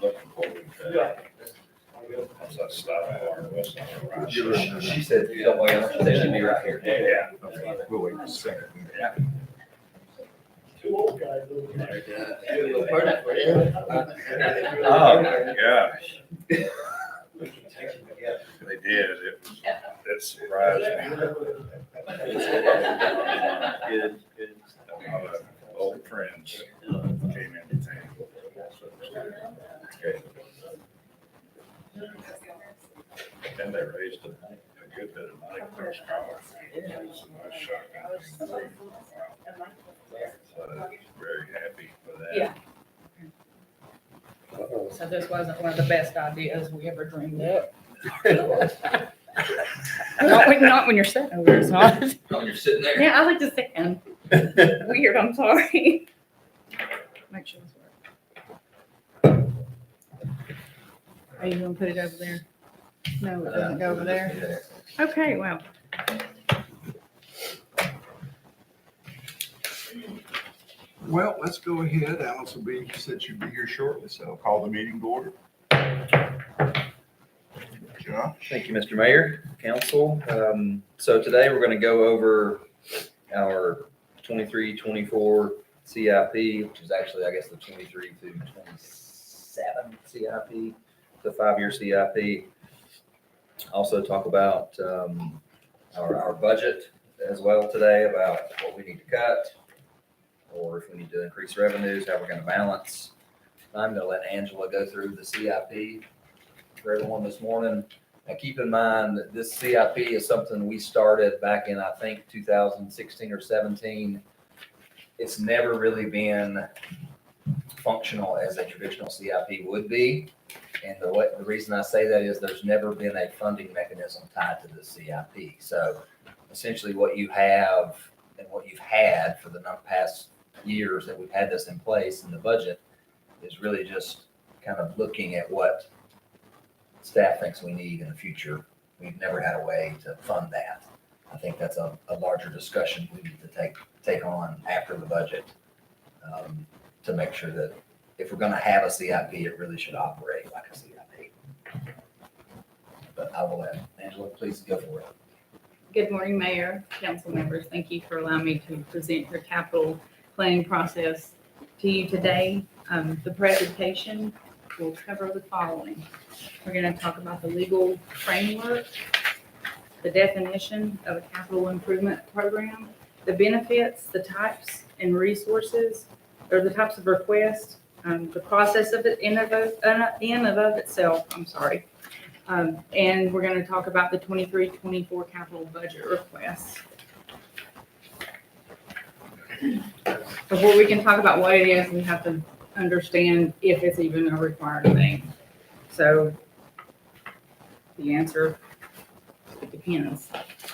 looking forward to. Once I stop at West Side. She said, don't wait, she said she'd be right here. Yeah. Okay, we'll wait just a second. Two old guys over Oh, my gosh. They did. It surprised me. Good, good. A lot of old friends came into town. Great. And they raised a good bit of money for us. It was shocking. So very happy for that. Yeah. So this wasn't one of the best ideas we ever dreamed up. Not when you're sitting over there, it's not. Oh, you're sitting there. Yeah, I like to stand. Weird, I'm sorry. Make sure this works. Are you gonna put it over there? No, it doesn't go over there. Okay, well, Well, let's go ahead. Alice will be, said she'd be here shortly, so I'll call the meeting to order. Josh? Thank you, Mr. Mayor, council. So today we're going to go over our 23-24 CIP, which is actually, I guess, the 23 through 27 CIP, the 5-year CIP. Also talk about our budget as well today, about what we need to cut, or if we need to increase revenues, how we're going to balance. I'm going to let Angela go through the CIP for everyone this morning. Now, keep in mind that this CIP is something we started back in, I think, 2016 or 17. It's never really been functional as a traditional CIP would be. And the reason I say that is there's never been a funding mechanism tied to the CIP. So essentially what you have and what you've had for the past years that we've had this in place in the budget is really just kind of looking at what staff thinks we need in the future. We've never had a way to fund that. I think that's a larger discussion we need to take on after the budget to make sure that if we're going to have a CIP, it really should operate like a CIP. But I will let Angela, please go for it. good morning, Mayor, council members. Thank you for allowing me to present your capital planning process to you today. The presentation will cover the following. We're going to talk about the legal framework, the definition of a capital improvement program, the benefits, the types and resources, or the types of requests, the process of it in and of itself, and we're going to talk about the 23-24 capital budget requests. Before we can talk about what it is, we have to understand if it's even a required thing. So the answer, it depends.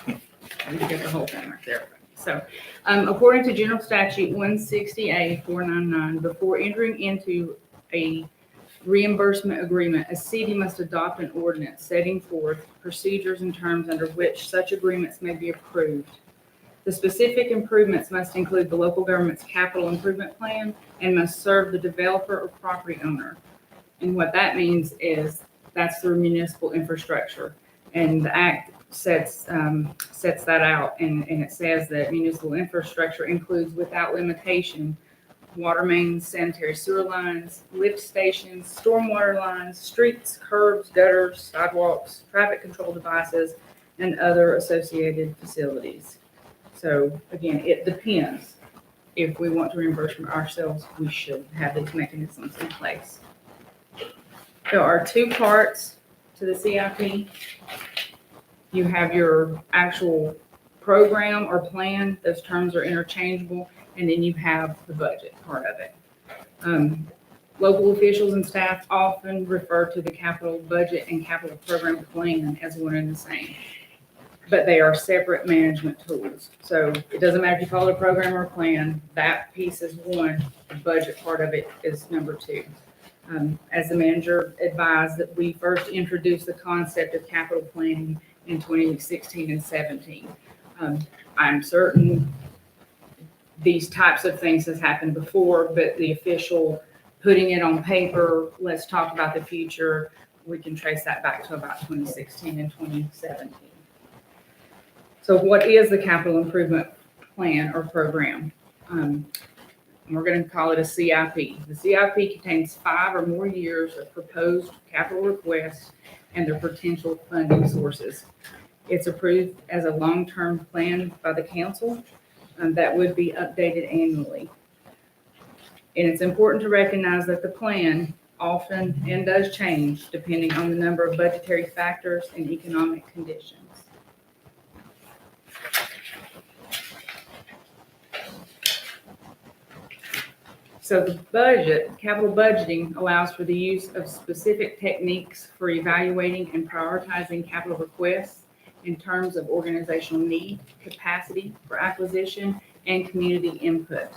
You get the whole thing right there. So according to General Statute 160A-499, before entering into a reimbursement agreement, a city must adopt an ordinance setting forth procedures and terms under which such agreements may be approved. The specific improvements must include the local government's capital improvement plan and must serve the developer or property owner. And what that means is that's through municipal infrastructure. And the act sets that out, and it says that municipal infrastructure includes without limitation water mains, sanitary sewer lines, lift stations, stormwater lines, streets, curbs, gutters, sidewalks, traffic control devices, and other associated facilities. So again, it depends. If we want to reimburse from ourselves, we should have these mechanisms in place. There are two parts to the CIP. You have your actual program or plan. Those terms are interchangeable. And then you have the budget part of it. Local officials and staff often refer to the capital budget and capital program plan as one and the same, but they are separate management tools. So it doesn't matter if you call it a program or a plan, that piece is one, the budget part of it is number two. As the manager advised, that we first introduced the concept of capital planning in 2016 and 17. I'm certain these types of things has happened before, but the official putting it on paper, let's talk about the future, we can trace that back to about 2016 and 2017. So what is the capital improvement plan or program? We're going to call it a CIP. The CIP contains 5 or more years of proposed capital requests and their potential funding sources. It's approved as a long-term plan by the council that would be updated annually. And it's important to recognize that the plan often and does change depending on the number of budgetary factors and economic conditions. So the budget, capital budgeting allows for the use of specific techniques for evaluating and prioritizing capital requests in terms of organizational need, capacity for acquisition, and community input.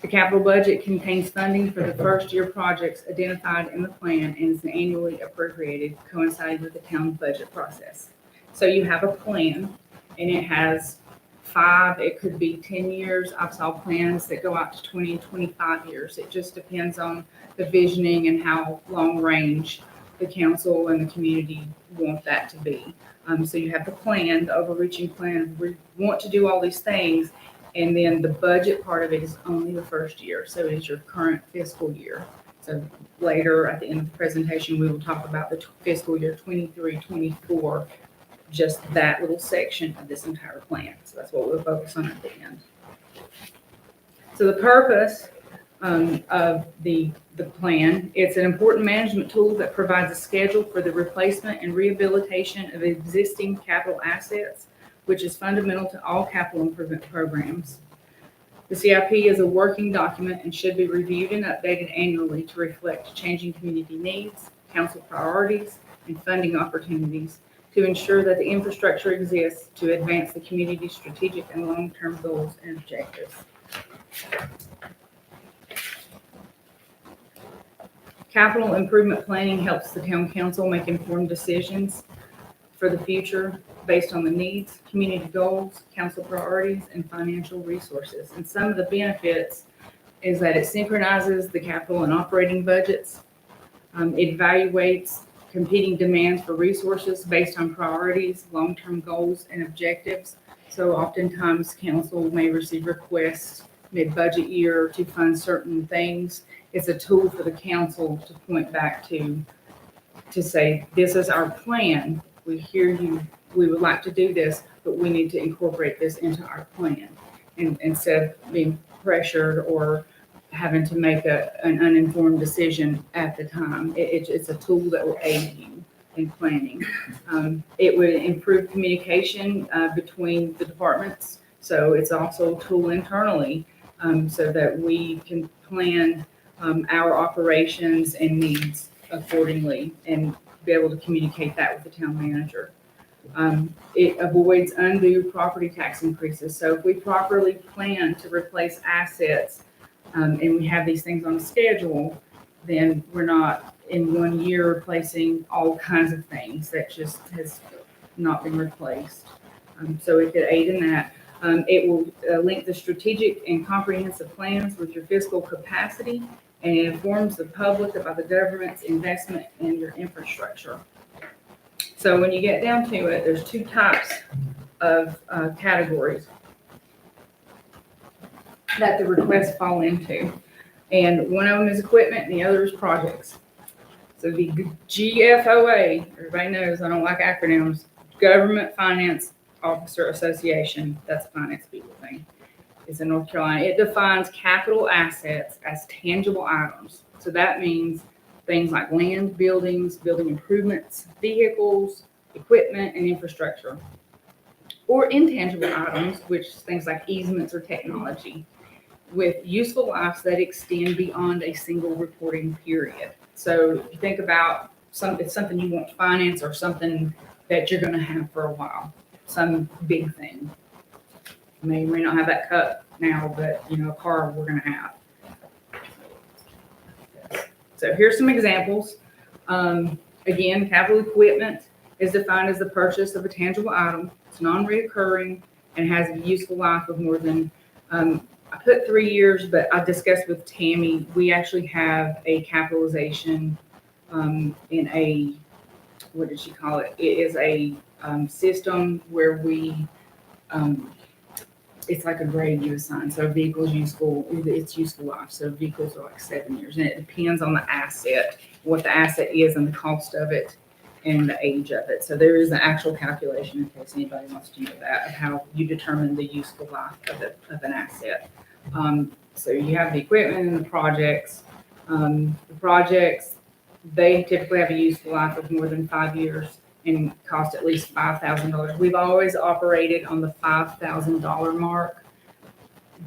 The capital budget contains funding for the first year projects identified in the plan and is annually appropriated, coinciding with the town budget process. So you have a plan and it has 5, it could be 10 years. I've saw plans that go out to 20 and 25 years. It just depends on the visioning and how long range the council and the community want that to be. So you have the plan, the overreaching plan. We want to do all these things. And then the budget part of it is only the first year. So it is your current fiscal year. So later at the end of the presentation, we will talk about the fiscal year 23-24, just that little section of this entire plan. So that's what we'll focus on at the end. So the purpose of the plan, it's an important management tool that provides a schedule for the replacement and rehabilitation of existing capital assets, which is fundamental to all capital improvement programs. The CIP is a working document and should be reviewed and updated annually to reflect changing community needs, council priorities, and funding opportunities to ensure that the infrastructure exists to advance the community's strategic and long-term goals and objectives. Capital improvement planning helps the town council make informed decisions for the future based on the needs, community goals, council priorities, and financial resources. And some of the benefits is that it synchronizes the capital and operating budgets. It evaluates competing demands for resources based on priorities, long-term goals, and objectives. So oftentimes council may receive requests mid-budget year to fund certain things. It's a tool for the council to point back to say, this is our plan. We hear you, we would like to do this, but we need to incorporate this into our plan. And instead of being pressured or having to make an uninformed decision at the time, it's a tool that will aid you in planning. It would improve communication between the departments. So it's also a tool internally so that we can plan our operations and needs accordingly and be able to communicate that with the town manager. It avoids undue property tax increases. So if we properly plan to replace assets and we have these things on a schedule, then we're not in 1 year replacing all kinds of things that just has not been replaced. So it could aid in that. It will link the strategic and comprehensive plans with your fiscal capacity, and it informs the public about the government's investment in your infrastructure. So when you get down to it, there's 2 types of categories that the requests fall into. And one of them is equipment and the other is projects. So the GFOA, everybody knows I don't like acronyms, Government Finance Officer Association, that's a finance people thing. It's in North Carolina. It defines capital assets as tangible items. So that means things like land, buildings, building improvements, vehicles, equipment, and infrastructure. Or intangible items, which is things like easements or technology, with useful lives that extend beyond a single reporting period. So if you think about something you want to finance or something that you're going to have for a while, some big thing. You may not have that cup now, but a car we're going to have. So here's some examples. Again, capital equipment is defined as the purchase of a tangible item. It's non-recurring and has a useful life of more than I put 3 years, but I discussed with Tammy, we actually have a capitalization in a, what did she call it? It is a system where we, it's like a grade you assign. So vehicles useful, it's useful life. So vehicles are like 7 years, and it depends on the asset, what the asset is and the cost of it and the age of it. So there is an actual calculation, in case anybody wants to know that, of how you determine the useful life of an asset. So you have the equipment and the projects. The projects, they typically have a useful life of more than 5 years and cost at least $5,000. We've always operated on the $5,000 mark.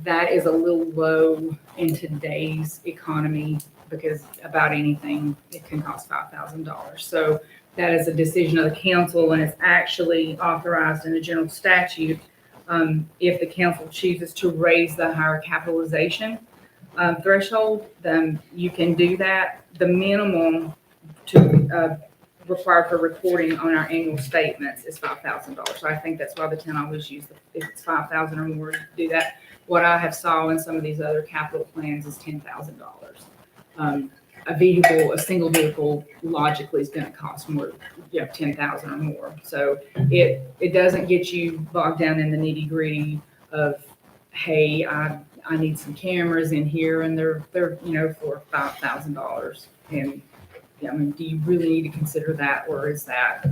That is a little low in today's economy because about anything, it can cost $5,000. So that is a decision of the council, and it's actually authorized in the general statute. If the council chooses to raise the higher capitalization threshold, then you can do that. The minimum to required for reporting on our annual statements is $5,000. So I think that's why the town always use, if it's 5,000 or more, do that. What I have saw in some of these other capital plans is $10,000. A vehicle, a single vehicle, logically is going to cost more, $10,000 or more. So it doesn't get you bogged down in the nitty gritty of, hey, I need some cameras in here, and they're for $5,000. And I mean, do you really need to consider that, or is that?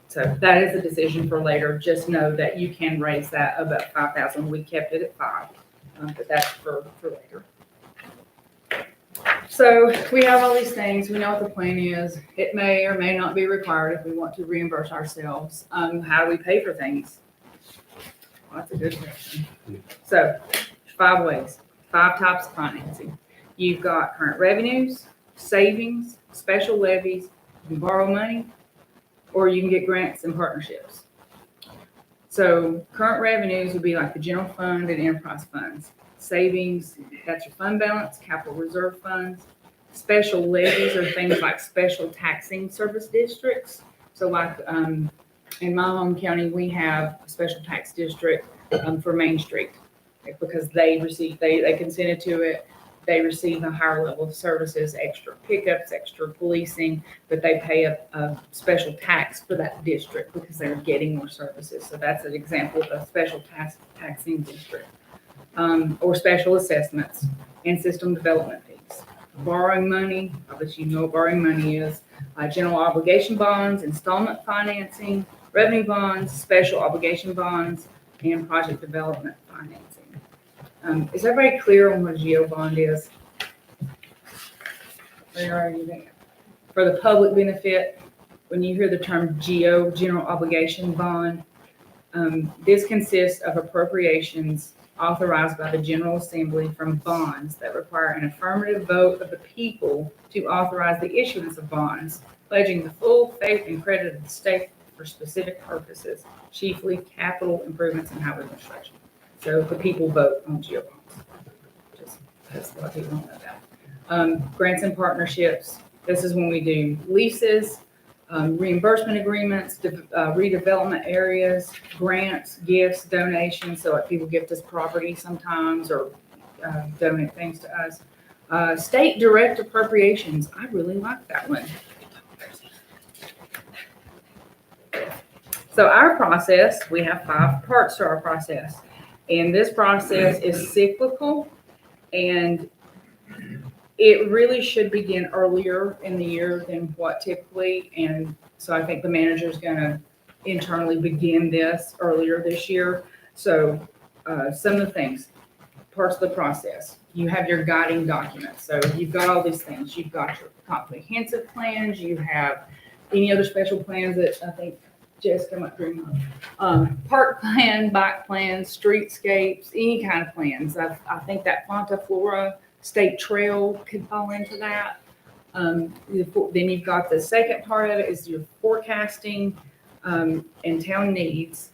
So that is a decision for later. Just know that you can raise that about 5,000. We kept it at 5, but that's for later. So we have all these things. We know what the plan is. It may or may not be required if we want to reimburse ourselves. How do we pay for things? Well, that's a good question. So 5 ways, 5 types of financing. You've got current revenues, savings, special levies, you can borrow money, or you can get grants and partnerships. So current revenues would be like the general fund and enterprise funds. Savings, that's your fund balance, capital reserve funds. Special levies are things like special taxing service districts. So like in my home county, we have a special tax district for Main Street because they consented to it. They receive a higher level of services, extra pickups, extra policing, but they pay a special tax for that district because they're getting more services. So that's an example of a special taxing district. Or special assessments and system development fees. Borrowing money, obviously you know what borrowing money is. General obligation bonds, installment financing, revenue bonds, special obligation bonds, and project development financing. Is everybody clear on what a GO bond is? For the public benefit, when you hear the term GO, general obligation bond, this consists of appropriations authorized by the General Assembly from bonds that require an affirmative vote of the people to authorize the issuance of bonds, pledging the full faith and credit of the state for specific purposes, chiefly capital improvements and highway construction. So the people vote on GO bonds. Just because a lot of people don't know that. Grants and partnerships. This is when we do leases, reimbursement agreements, redevelopment areas, grants, gifts, donations. So like people gift us property sometimes or donate things to us. State direct appropriations. I really like that one. So our process, we have 5 parts to our process. And this process is cyclical, and it really should begin earlier in the year than what typically. And so I think the manager is going to internally begin this earlier this year. So some of the things, parts of the process, you have your guiding documents. So you've got all these things. You've got your comprehensive plans. You have any other special plans that I think Jessica might bring up. Park plan, bike plans, streetscapes, any kind of plans. I think that Fonta Flora State Trail could fall into that. Then you've got the second part of it is your forecasting and town needs.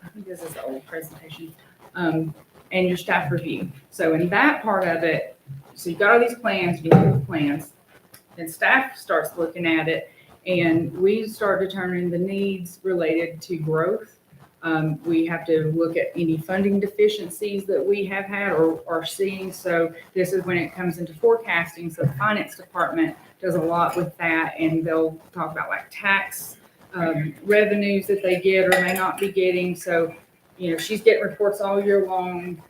I think this is the old presentation. And your staff review. So in that part of it, so you've got all these plans, you have the plans, and staff starts looking at it, and we start determining the needs related to growth. We have to look at any funding deficiencies that we have had or are seeing. So this is when it comes into forecasting. So the finance department does a lot with that, and they'll talk about like tax revenues that they get or may not be getting. So, you know, she's getting reports all year long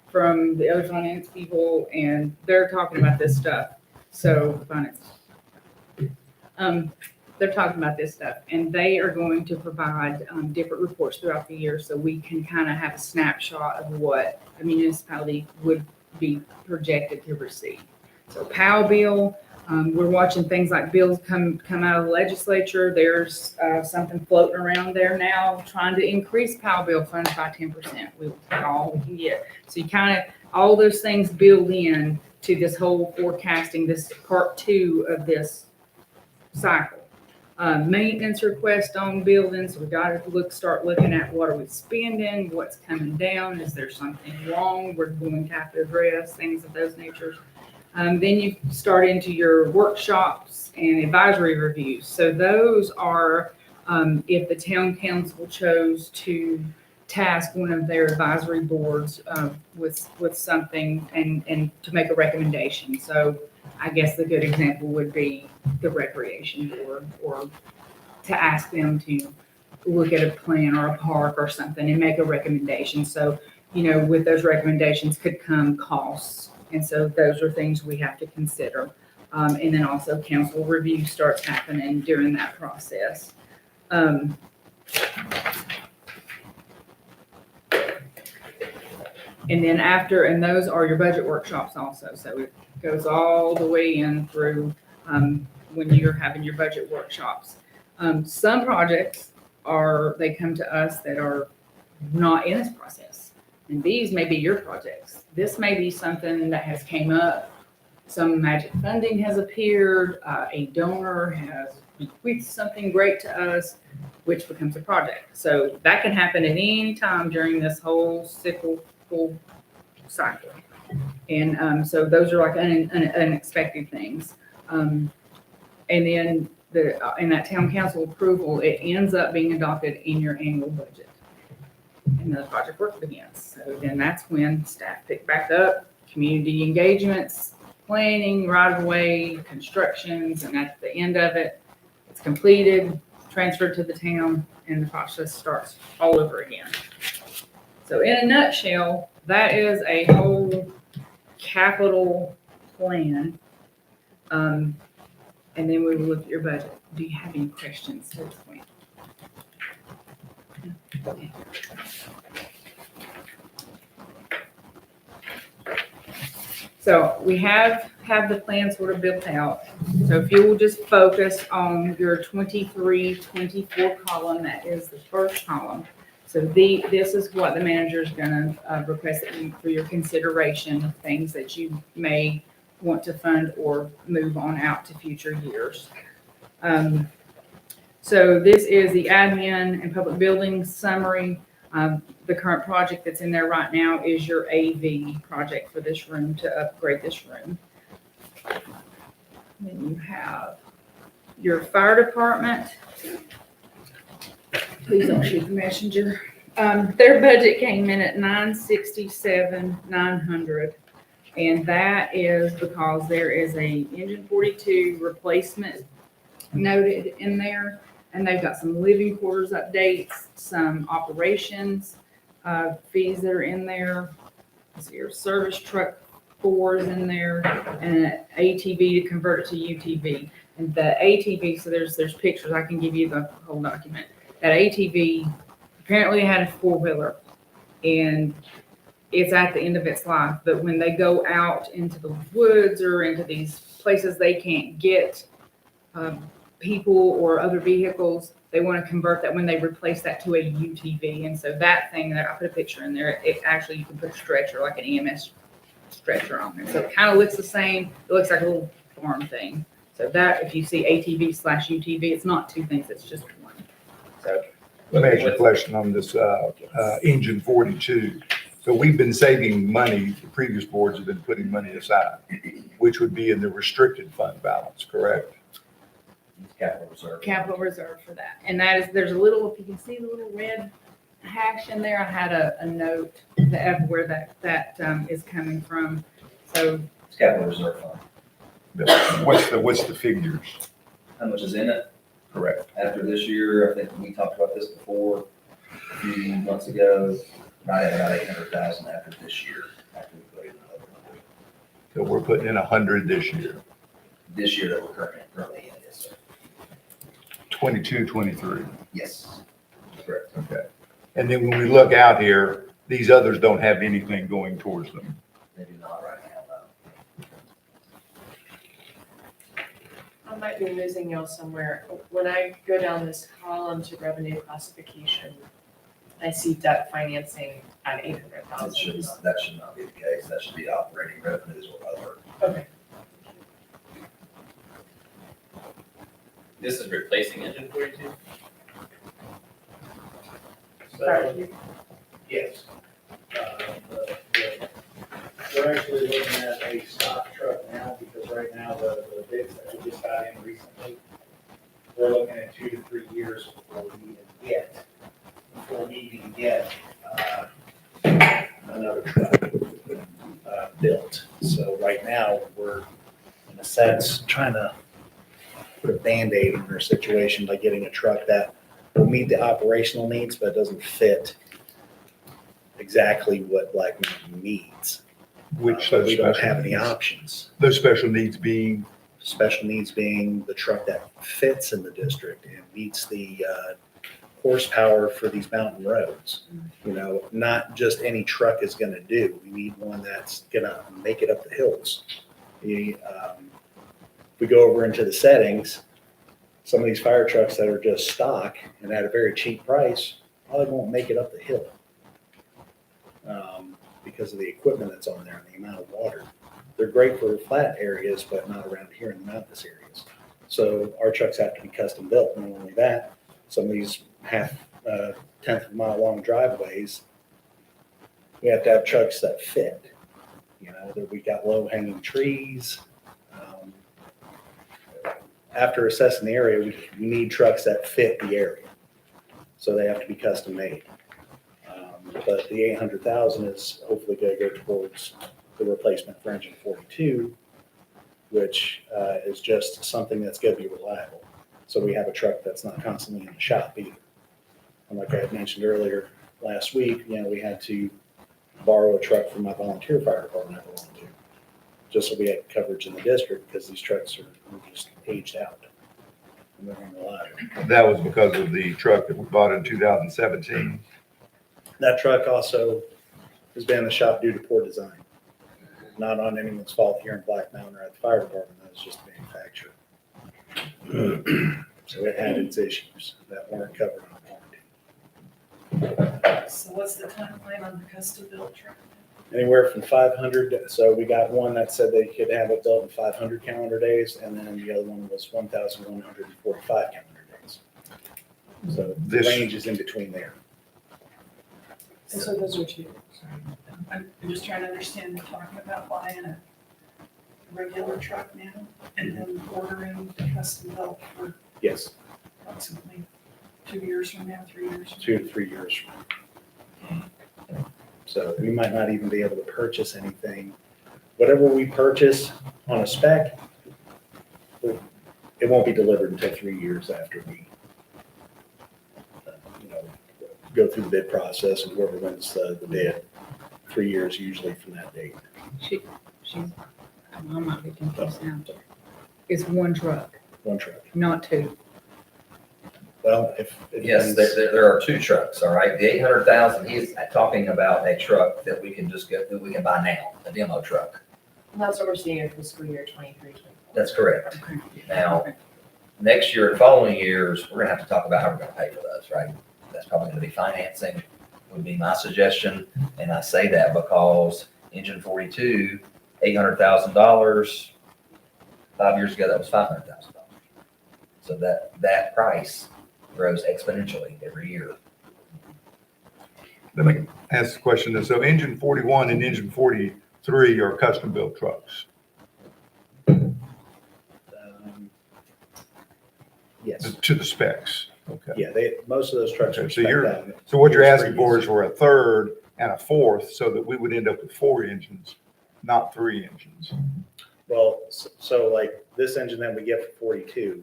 from the other finance people, and they're talking about this stuff. So finance, they're talking about this stuff, and they are going to provide different reports throughout the year, so we can kind of have a snapshot of what a municipality would be projected to receive. So POW bill, we're watching things like bills come out of the legislature. There's something floating around there now trying to increase POW bill funds by 10%. We'll take all we can get. So you kind of, all those things build in to this whole forecasting, this part 2 of this cycle. Maintenance request on buildings, we got to start looking at what are we spending, what's coming down, is there something wrong we're going to have to address, things of those natures. Then you start into your workshops and advisory reviews. So those are if the town council chose to task one of their advisory boards with something and to make a recommendation. So I guess the good example would be the recreation board, or to ask them to look at a plan or a park or something and make a recommendation. So, you know, with those recommendations could come costs. And so those are things we have to consider. And then also council review starts happening during that process. And then after, and those are your budget workshops also. So it goes all the way in through when you're having your budget workshops. Some projects they come to us that are not in this process. And these may be your projects. This may be something that has came up. Some magic funding has appeared. A donor has bequeathed something great to us, which becomes a project. So that can happen at any time during this whole cyclical cycle. And so those are like unexpected things. And then in that town council approval, it ends up being adopted in your annual budget. And the project work begins. So then that's when staff pick back up, community engagements, planning, right-of-way, constructions, and at the end of it, it's completed, transferred to the town, and the process starts all over again. So in a nutshell, that is a whole capital plan. And then we will look at your budget. Do you have any questions to this point? So we have the plan sort of built out. So if you will just focus on your 23-24 column, that is the first column. So this is what the manager is going to request for your consideration of things that you may want to fund or move on out to future years. So this is the admin and public buildings summary. The current project that's in there right now is your AV project for this room, to upgrade this room. Then you have your fire department. Please don't shoot the messenger. Their budget came in at $967,900. And that is because there is a engine 42 replacement noted in there. And they've got some living quarters updates, some operations fees that are in there. So your service truck 4 is in there, and an ATV to convert it to UTV. And the ATV, so there's pictures, I can give you the whole document. That ATV apparently had a 4-wheeler, and it's at the end of its life. But when they go out into the woods or into these places they can't get people or other vehicles, they want to convert that when they replace that to a UTV. And so that thing that I put a picture in there, it actually, you can put a stretcher, like an EMS stretcher on there. So it kind of looks the same. It looks like a little farm thing. So that, if you see ATV/UTV, it's not two things, it's just one. So Let me ask you a question on this engine 42. So we've been saving money, the previous boards have been putting money aside, which would be in the restricted fund balance, correct? Capital reserve. capital reserve for that. And that is, there's a little, if you can see the little red hash in there, I had a note of where that is coming from. So It's capital reserve fund. What's the figures? How much is in it Correct. after this year? I think we talked about this before, a few months ago. Might have about 800,000 after this year, after we put in another 100. So we're putting in 100 this year, This year that we're currently in, yes, sir. 22, 23. Yes, correct. Okay. And then when we look out here, these others don't have anything going towards them. Maybe not right now, though. I might be losing y'all somewhere. When I go down this column to revenue classification, I see debt financing at 800,000. That should not be the case. That should be operating revenues or other. Okay. This is replacing engine 42? Sorry. Yes. We're actually looking at a stock truck now, because right now the bids that we just got in recently, we're looking at 2 to 3 years before we even get another truck built. So right now, we're, in a sense, trying to put a Band-Aid in our situation by getting a truck that will meet the operational needs, but doesn't fit exactly what Black Mountain needs. Which But those we don't special have any needs- options. Those special needs being, Special needs being the truck that fits in the district and meets the horsepower for these mountain roads. You know, not just any truck is gonna do. We need one that's gonna make it up the hills. If we go over into the settings, some of these fire trucks that are just stock and at a very cheap price, probably won't make it up the hill. Because of the equipment that's on there and the amount of water. They're great for flat areas, but not around here in the mountainous areas. So our trucks have to be custom built. Not only that, some of these tenth of a mile long driveways, we have to have trucks that fit. You know, that we got low hanging trees. After assessing the area, we need trucks that fit the area. So they have to be custom made. But the 800,000 is hopefully going to go towards the replacement for engine 42, which is just something that's going to be reliable. So we have a truck that's not constantly in the shop either. And like I had mentioned earlier last week, you know, we had to borrow a truck from my volunteer fire department I belong to, just so we had coverage in the district, because these trucks are just aged out and they're unreliable. that was because of the truck that we bought in 2017. That truck also has been in the shop due to poor design. Not on anyone's fault here in Black Mountain or at the fire department, that was just the manufacturer. So it had its issues that weren't covered on warranty. So what's the timeline on the custom built truck? Anywhere from 500, so we got one that said they could have it built in 500 calendar days, and then the other one was 1,145 calendar days. So the This- range is in between there. And so those are two. I'm just trying to understand, we're talking about buying a regular truck now and then ordering the custom built for Yes, approximately 2 years from now, 3 years from 2 to 3 years from now. So we might not even be able to purchase anything. Whatever we purchase on a spec, it won't be delivered until 3 years after we, go through the bid process, and whoever wins the bid, 3 years usually from that date. she's, I might be confused now. It's one truck, One truck. not two. Well, if. it Yes, depends- there are two trucks, all right? The 800,000, he's talking about a truck that we can just go, that we can buy now, a demo truck. And that's what we're seeing in fiscal year 23, 24. That's correct. Okay. Now, next year and following years, we're gonna have to talk about how we're gonna pay for those, right? That's probably gonna be financing, would be my suggestion. And I say that because engine 42, $800,000, 5 years ago, that was $500,000. So that price grows exponentially every year. Let me ask the question. So engine 41 and engine 43 are custom built trucks. Yes, To the specs. Okay. Yeah, most of those trucks Okay, are so spec'd you're- out. So what you're Years asking for previous. is for a third and a fourth, so that we would end up with 4 engines, not 3 engines. Well, so like this engine that we get for 42,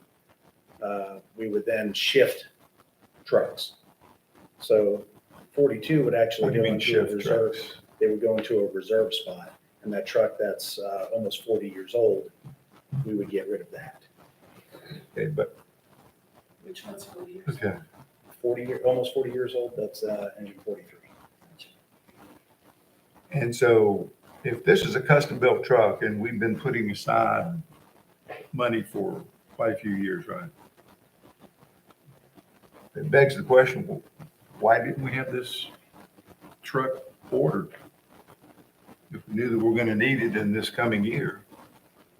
we would then shift trucks. So 42 would What actually do you go mean into a shift reserve, trucks? they would go into a reserve spot. And that truck that's almost 40 years old, we would get rid of that. Okay, but, Which one's for you? okay, almost 40 years old, that's engine 43. and so if this is a custom-built truck and we've been putting aside money for quite a few years, right? It begs the question, well, why didn't we have this truck ordered? If we knew that we're gonna need it in this coming year,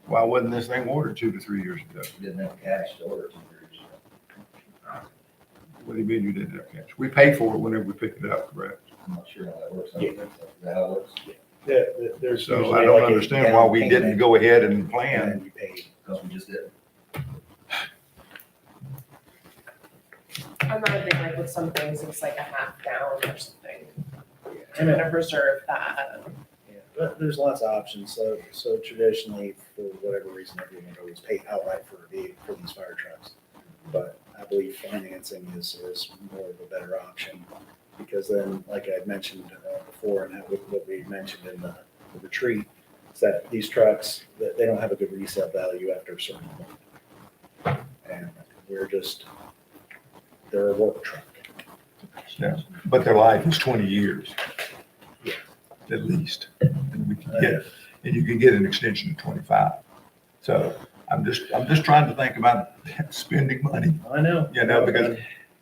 why wasn't this thing ordered 2 to 3 years ago? We didn't have cash to order 2 years ago. What do you mean you didn't have cash? We pay for it whenever we pick it up, correct? I'm not sure how that works. I Yeah. don't think so. Is that how it works? There's So usually I don't like a understand why down we didn't payment, go ahead and and plan. then you pay. Because we just did. I'm not a big, like with some things, it's like a half down or something. To And kind of reserve that. Yeah, but there's lots of options. So traditionally, for whatever reason, everyone would always pay outright for these fire trucks. But I believe financing is more of a better option, because then, like I had mentioned before, and what we mentioned in the retreat, is that these trucks, that they don't have a good resale value after a certain point. And they're a work truck. Yeah, but their life is 20 years. Yeah. At least. And we can get, and you can get an extension to 25. So I'm just trying to think about spending money. I know. You know, because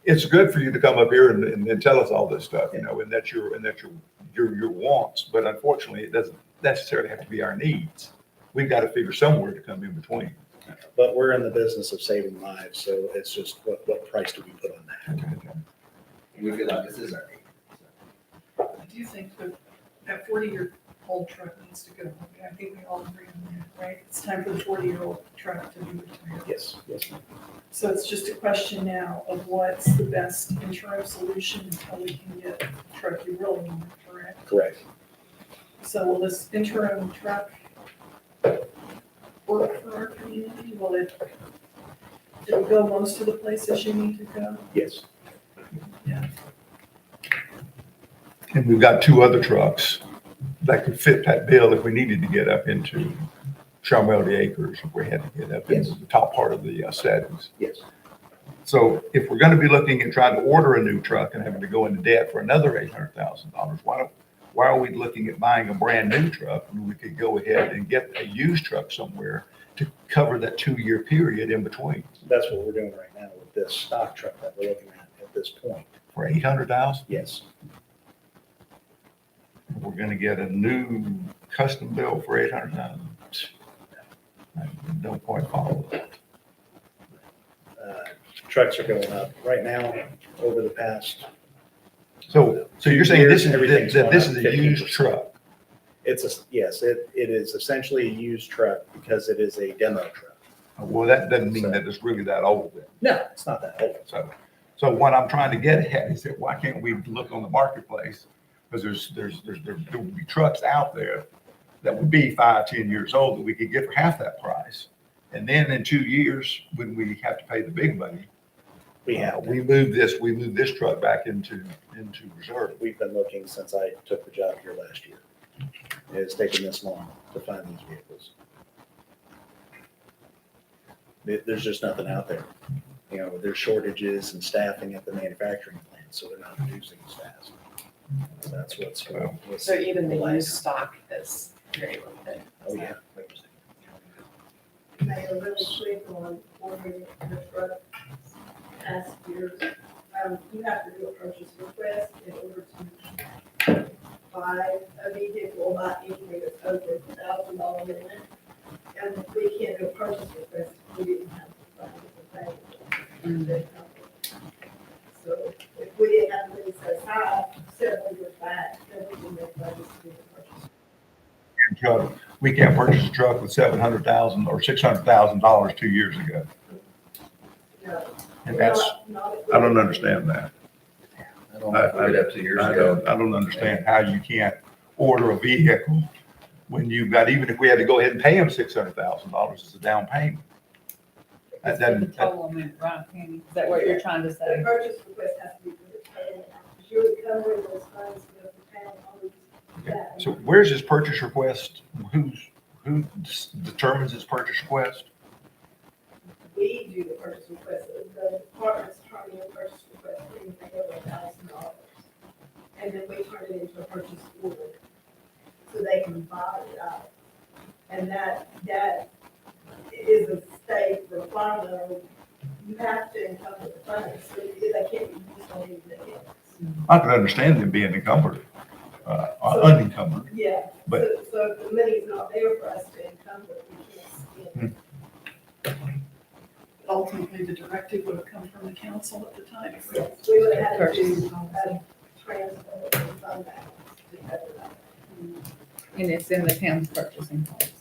it's good for you to come up here and tell us all this stuff, you know, and that's your wants, but unfortunately, it doesn't necessarily have to be our needs. We've got to figure somewhere to come in between. But we're in the business of saving lives, so it's just what price do we put on that? We feel like this is our need. I do think that 40-year-old truck needs to go. I think we all agree on that, right? It's time for the 40-year-old truck to be retired. Yes, yes. So it's just a question now of what's the best interim solution until we can get the truck you really want, correct? Correct. So will this interim truck work for our community? Will it go most of the places you need to go? Yes. And we've got 2 other trucks that could fit that bill if we needed to get up into Charmeldy Acres, if we had to get up into the top part of the settings. Yes. So if we're going to be looking at trying to order a new truck and having to go into debt for another $800,000, why are we looking at buying a brand new truck when we could go ahead and get a used truck somewhere to cover that 2-year period in between That's what we're doing right now with this stock truck that we're looking at this point. for 800,000? Yes. We're going to get a new custom built for 800,000. I don't quite follow that. Trucks are going up right now over the past. So you're saying this is, Everything's that this is gone up a used 50%. truck? Yes, it is essentially a used truck because it is a demo truck. Well, that doesn't mean that it's really that old then. No, it's not that old. So what I'm trying to get at is that why can't we look on the marketplace? Because there would be trucks out there that would be 5-10 years old that we could get for half that price. And then in 2 years, when we have to pay the big money, we move this truck back into reserve. We've been looking since I took the job here last year. It's taken this long to find these vehicles. There's just nothing out there. You know, there's shortages and staffing at the manufacturing plant, so they're not producing as fast. That's what's. So even the used stock is very limited. Oh, yeah. Mayor, really quick on ordering the truck last year. You have to do a purchase request in order to buy a vehicle, not anything that's over $1,000 limit. And we can't do a purchase request if we didn't have the funds available. So if we didn't have money set aside, several years back, then we can make budgets to do the purchase. Truck, we can't purchase a truck with $700,000 or $600,000 2 years ago. No. And that's, I don't understand that. I don't know if we did that 2 years ago. I don't understand how you can't order a vehicle when you've got, even if we had to go ahead and pay them $600,000 as a down payment. It's That for the doesn't, total amount, right, Penny? Is that what you're trying to The say? purchase request has to be for the total amount, because you're recovering those funds that the town owes that. so where's his purchase request? Who determines his purchase request? We do the purchase request, the department's turning in purchase request for anything over $1,000. And then we turn it into a purchase order, so they can buy it out. And that is a state requirement, you have to encumber the funds, so they can't be used on anything else. I can understand them being encumbered, unencumbered. Yeah, But- so if the money's not there for us to encumber, we can't spend it. Ultimately, the directive would have come from the council at the time. Yes, we would have had to Purchase. transfer the fund balance to cover that. And it's in the town's purchasing policy.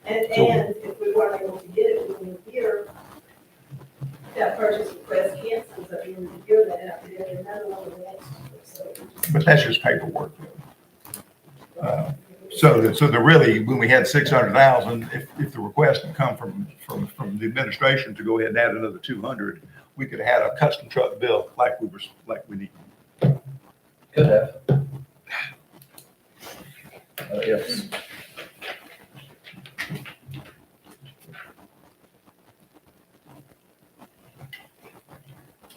And So- if we weren't able to get it within a year, that purchase request cancels at the end of the year, then have to get another one the next year, so. But that's just paperwork. So the really, when we had 600,000, if the request had come from the administration to go ahead and add another 200, we could have had a custom truck built like we need. Could have. Yes.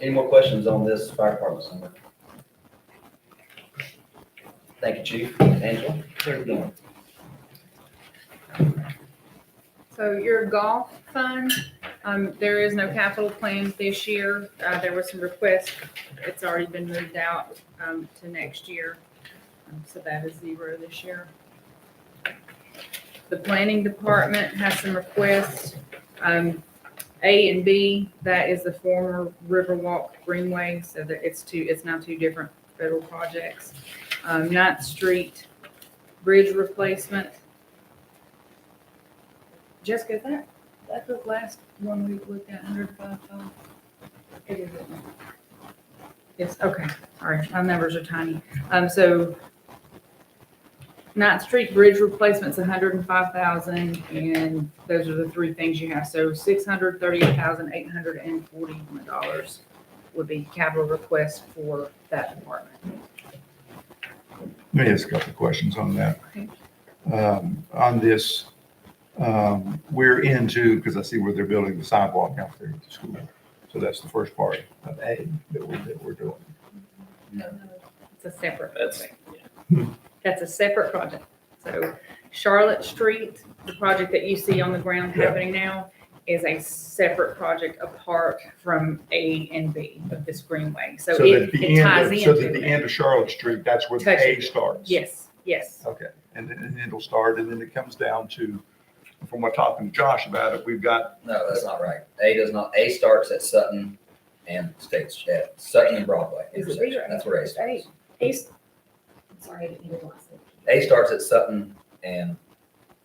Any more questions on this fire department number? Thank you, Chief. Angela, how are you doing? So your golf fund, there is no capital plan this year. There was some requests. It's already been moved out, to next year. So that is 0 this year. The planning department has some requests. A and B, that is the former Riverwalk Greenway, so that it's now 2 different federal projects. 9th Street Bridge replacement. Jessica, that's the last one we looked at, 105. It is. Yes, okay, sorry, my numbers are tiny. So 9th Street Bridge replacement's 105,000, and those are the 3 things you have. So $638,841 would be capital request for that department. Let me ask a couple of questions on that. Okay. On this, we're into, because I see where they're building the sidewalk out there at the school. So that's the first part of A that we're doing. It's a separate project. That's a separate project. So Charlotte Street, the project that you see on the ground Yeah. happening now, is a separate project apart from A and B of this greenway. So So it that the ties end, so into that the it. end of Charlotte Street, that's where the A Touches. starts. Yes, yes. Okay, and then it'll start, and then it comes down to, from what talking to Josh about it, we've got, No, that's not right. A does not. A starts at Sutton and states at Sutton and Broadway Is it intersection. bigger? That's where A starts. Ace, I'm sorry, I didn't hear the last name. A starts at Sutton and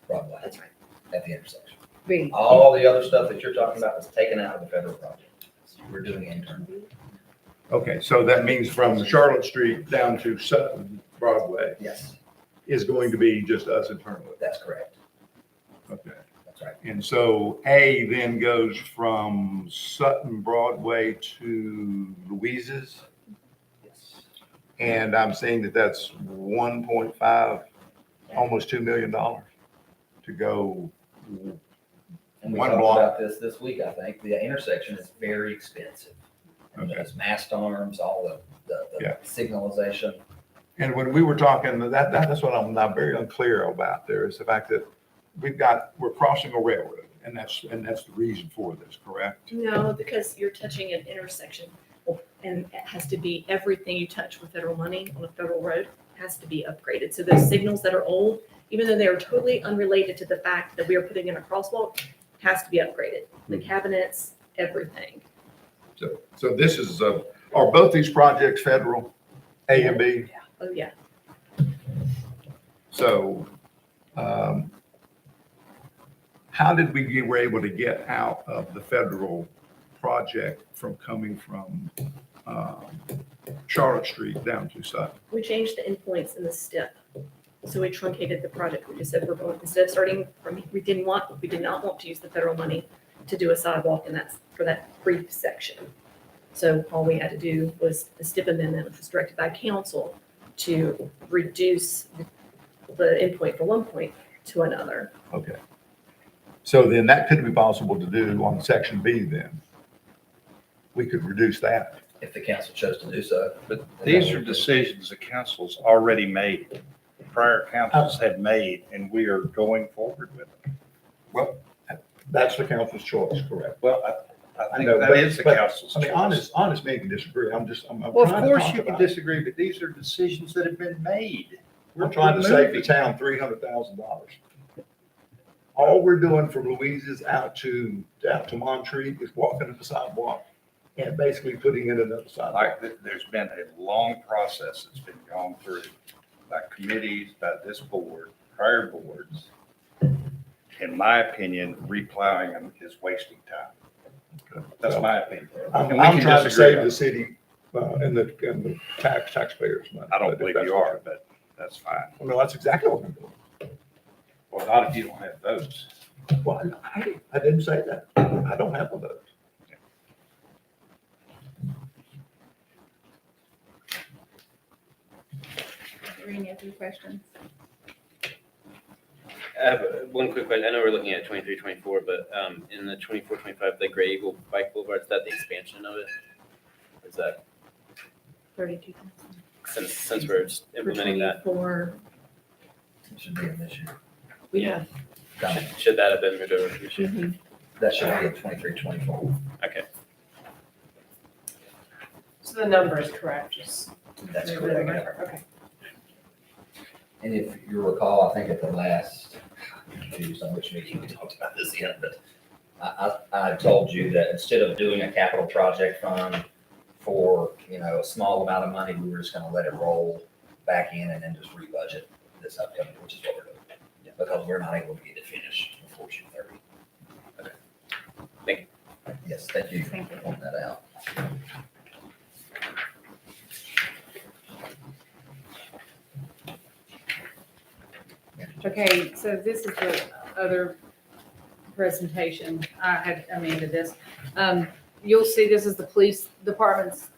Broadway That's right. at the intersection. B. All the other stuff that you're talking about is taken out of the federal project. We're doing internally. okay, so that means from the Charlotte Street down to Sutton Broadway Yes, is going to be just us internally. that's correct. Okay. That's right. And so A then goes from Sutton Broadway to Louise's, Yes. and I'm saying that that's 1.5, almost $2 million to go. And we One talked block. about this week, I think. The intersection is very expensive. I mean, Okay. Those mast arms, all the Yeah. signalization. And when we were talking, that's what I'm not very unclear about there, is the fact that we're crossing a railroad, and that's the reason for this, correct? No, because you're touching an intersection and it has to be, everything you touch with federal money on a federal road has to be upgraded. So those signals that are old, even though they are totally unrelated to the fact that we are putting in a crosswalk, has to be upgraded. The cabinets, everything. So this is, are both these projects federal, A and B? Oh, yeah. So, how did were able to get out of the federal project from coming from Charlotte Street down to Sutton? We changed the endpoints in the STIP. So we truncated the project. We just said we're going, instead of starting from, we did not want to use the federal money to do a sidewalk and that's for that brief section. So all we had to do was the STIP amendment, which was directed by council to reduce the endpoint from one point to another. Okay. So then that could be possible to do on section B then. We could reduce that. If the council chose to do so. But these are decisions the council's already made, prior councils had made, and we are going forward with them. Well, that's the council's choice, correct? Well, I think know, that but- is the but, council's I mean, choice. honest me can disagree. I'm Well, of trying to course talk you can about it. disagree, but these are decisions that have been made. We're trying to save the moving. town $300,000. All we're doing from Louise's out to Montreat is walking up the sidewalk and basically putting in another sidewalk. Like, there's been a long process that's been gone through by committees, by this board, prior boards. In my opinion, replowing them is wasting time. That's my opinion. And we I'm can trying to disagree save on the it. city and the taxpayers' money. I don't But believe that's you okay. are, but that's fine. Well, that's exactly what I'm doing. Well, not if you don't have votes. Well, I didn't say that. I don't have a vote. Are there any other questions? I have one quick question. I know we're looking at 23, 24, but in the 24, 25, the Gray Eagle Bike Boulevard, is that the expansion of it? Or is that, 32,000. since we're just implementing that, For It should be in this year. we have. should that have been moved over to this year? That should be at 23, 24. Okay. So the number is correct, just. That's remember the correct. number. Okay. And if you recall, I think at the last, I'm confused on which meeting we talked about this in, but I told you that instead of doing a capital project fund for, a small amount of money, we were just gonna let it roll back in and then just rebudget this upcoming, which is what we're doing. Because we're not able to get it finished before June 30. Okay. Thank you. Yes, thank you for Thank you. pointing that out. Okay, so this is the other presentation. I had amended this. You'll see this is the police department's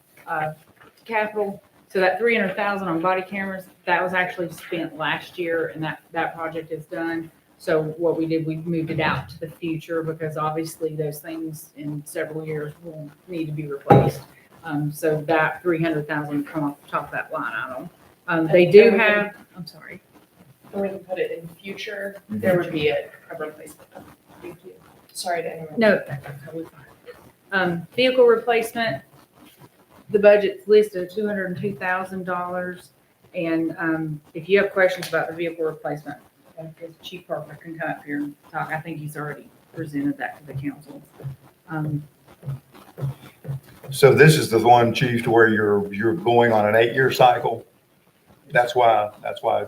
capital. So that 300,000 on body cameras, that was actually spent last year and that project is done. So what we did, we moved it out to the future because obviously those things in several years will need to be replaced. So that 300,000 come off the top of that line item. They do have, I'm sorry. And we can put it in future, there would be a replacement. Thank you. Sorry to interrupt. No, that's totally fine. Vehicle replacement, the budget's listed at $202,000. And if you have questions about the vehicle replacement, Chief Parker can come up here and talk. I think he's already presented that to the council. So this is the one, Chief, to where you're going on an 8-year cycle. That's why